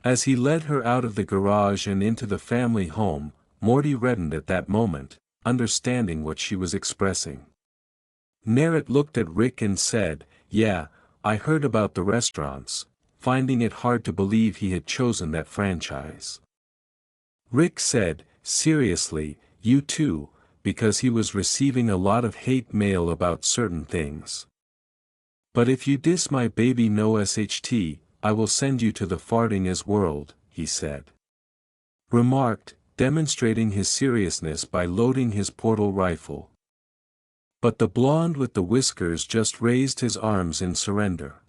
As he led her out of the garage and into the family home, Morty reddened at that moment, understanding what she was expressing. Narrett looked at Rick and said, "Yeah, I heard about the restaurants," finding it hard to believe he had chosen that franchise. Rick said, seriously, "You too," because he was receiving a lot of hate mail about certain things. "But if you diss my baby no SHT, I will send you to the farting as world," he said. Remarked, demonstrating his seriousness by loading his portal rifle. But the blonde with the whiskers just raised his arms in surrender.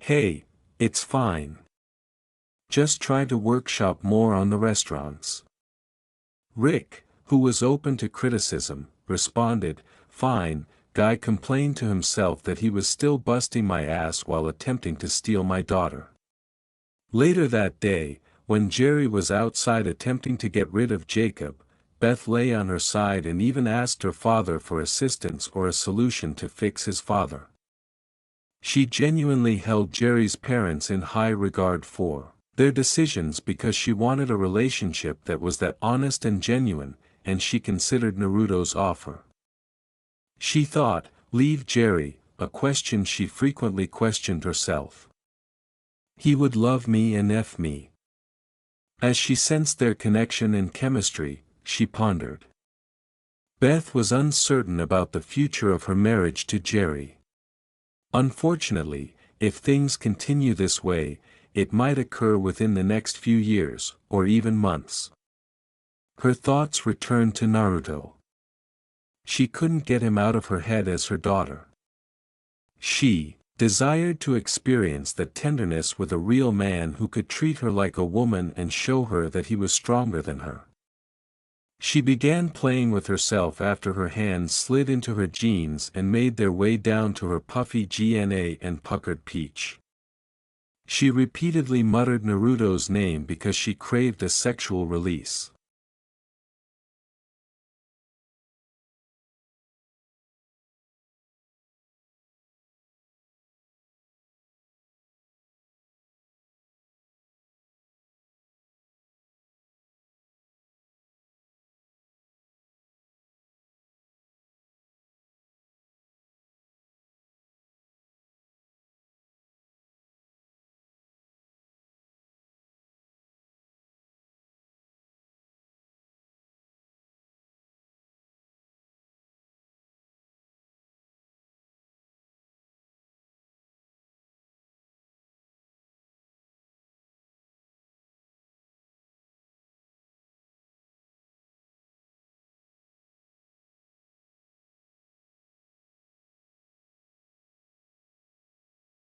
"Hey, it's fine. Just try to workshop more on the restaurants." Rick, who was open to criticism, responded, "Fine." Guy complained to himself that he was still busting my ass while attempting to steal my daughter. Later that day, when Jerry was outside attempting to get rid of Jacob, Beth lay on her side and even asked her father for assistance or a solution to fix his father. She genuinely held Jerry's parents in high regard for their decisions because she wanted a relationship that was that honest and genuine, and she considered Naruto's offer. She thought, leave Jerry, a question she frequently questioned herself. He would love me and F me. As she sensed their connection and chemistry, she pondered. Beth was uncertain about the future of her marriage to Jerry. Unfortunately, if things continue this way, it might occur within the next few years, or even months. Her thoughts returned to Naruto. She couldn't get him out of her head as her daughter. She desired to experience that tenderness with a real man who could treat her like a woman and show her that he was stronger than her. She began playing with herself after her hands slid into her jeans and made their way down to her puffy GNA and puckered peach. She repeatedly muttered Naruto's name because she craved a sexual release.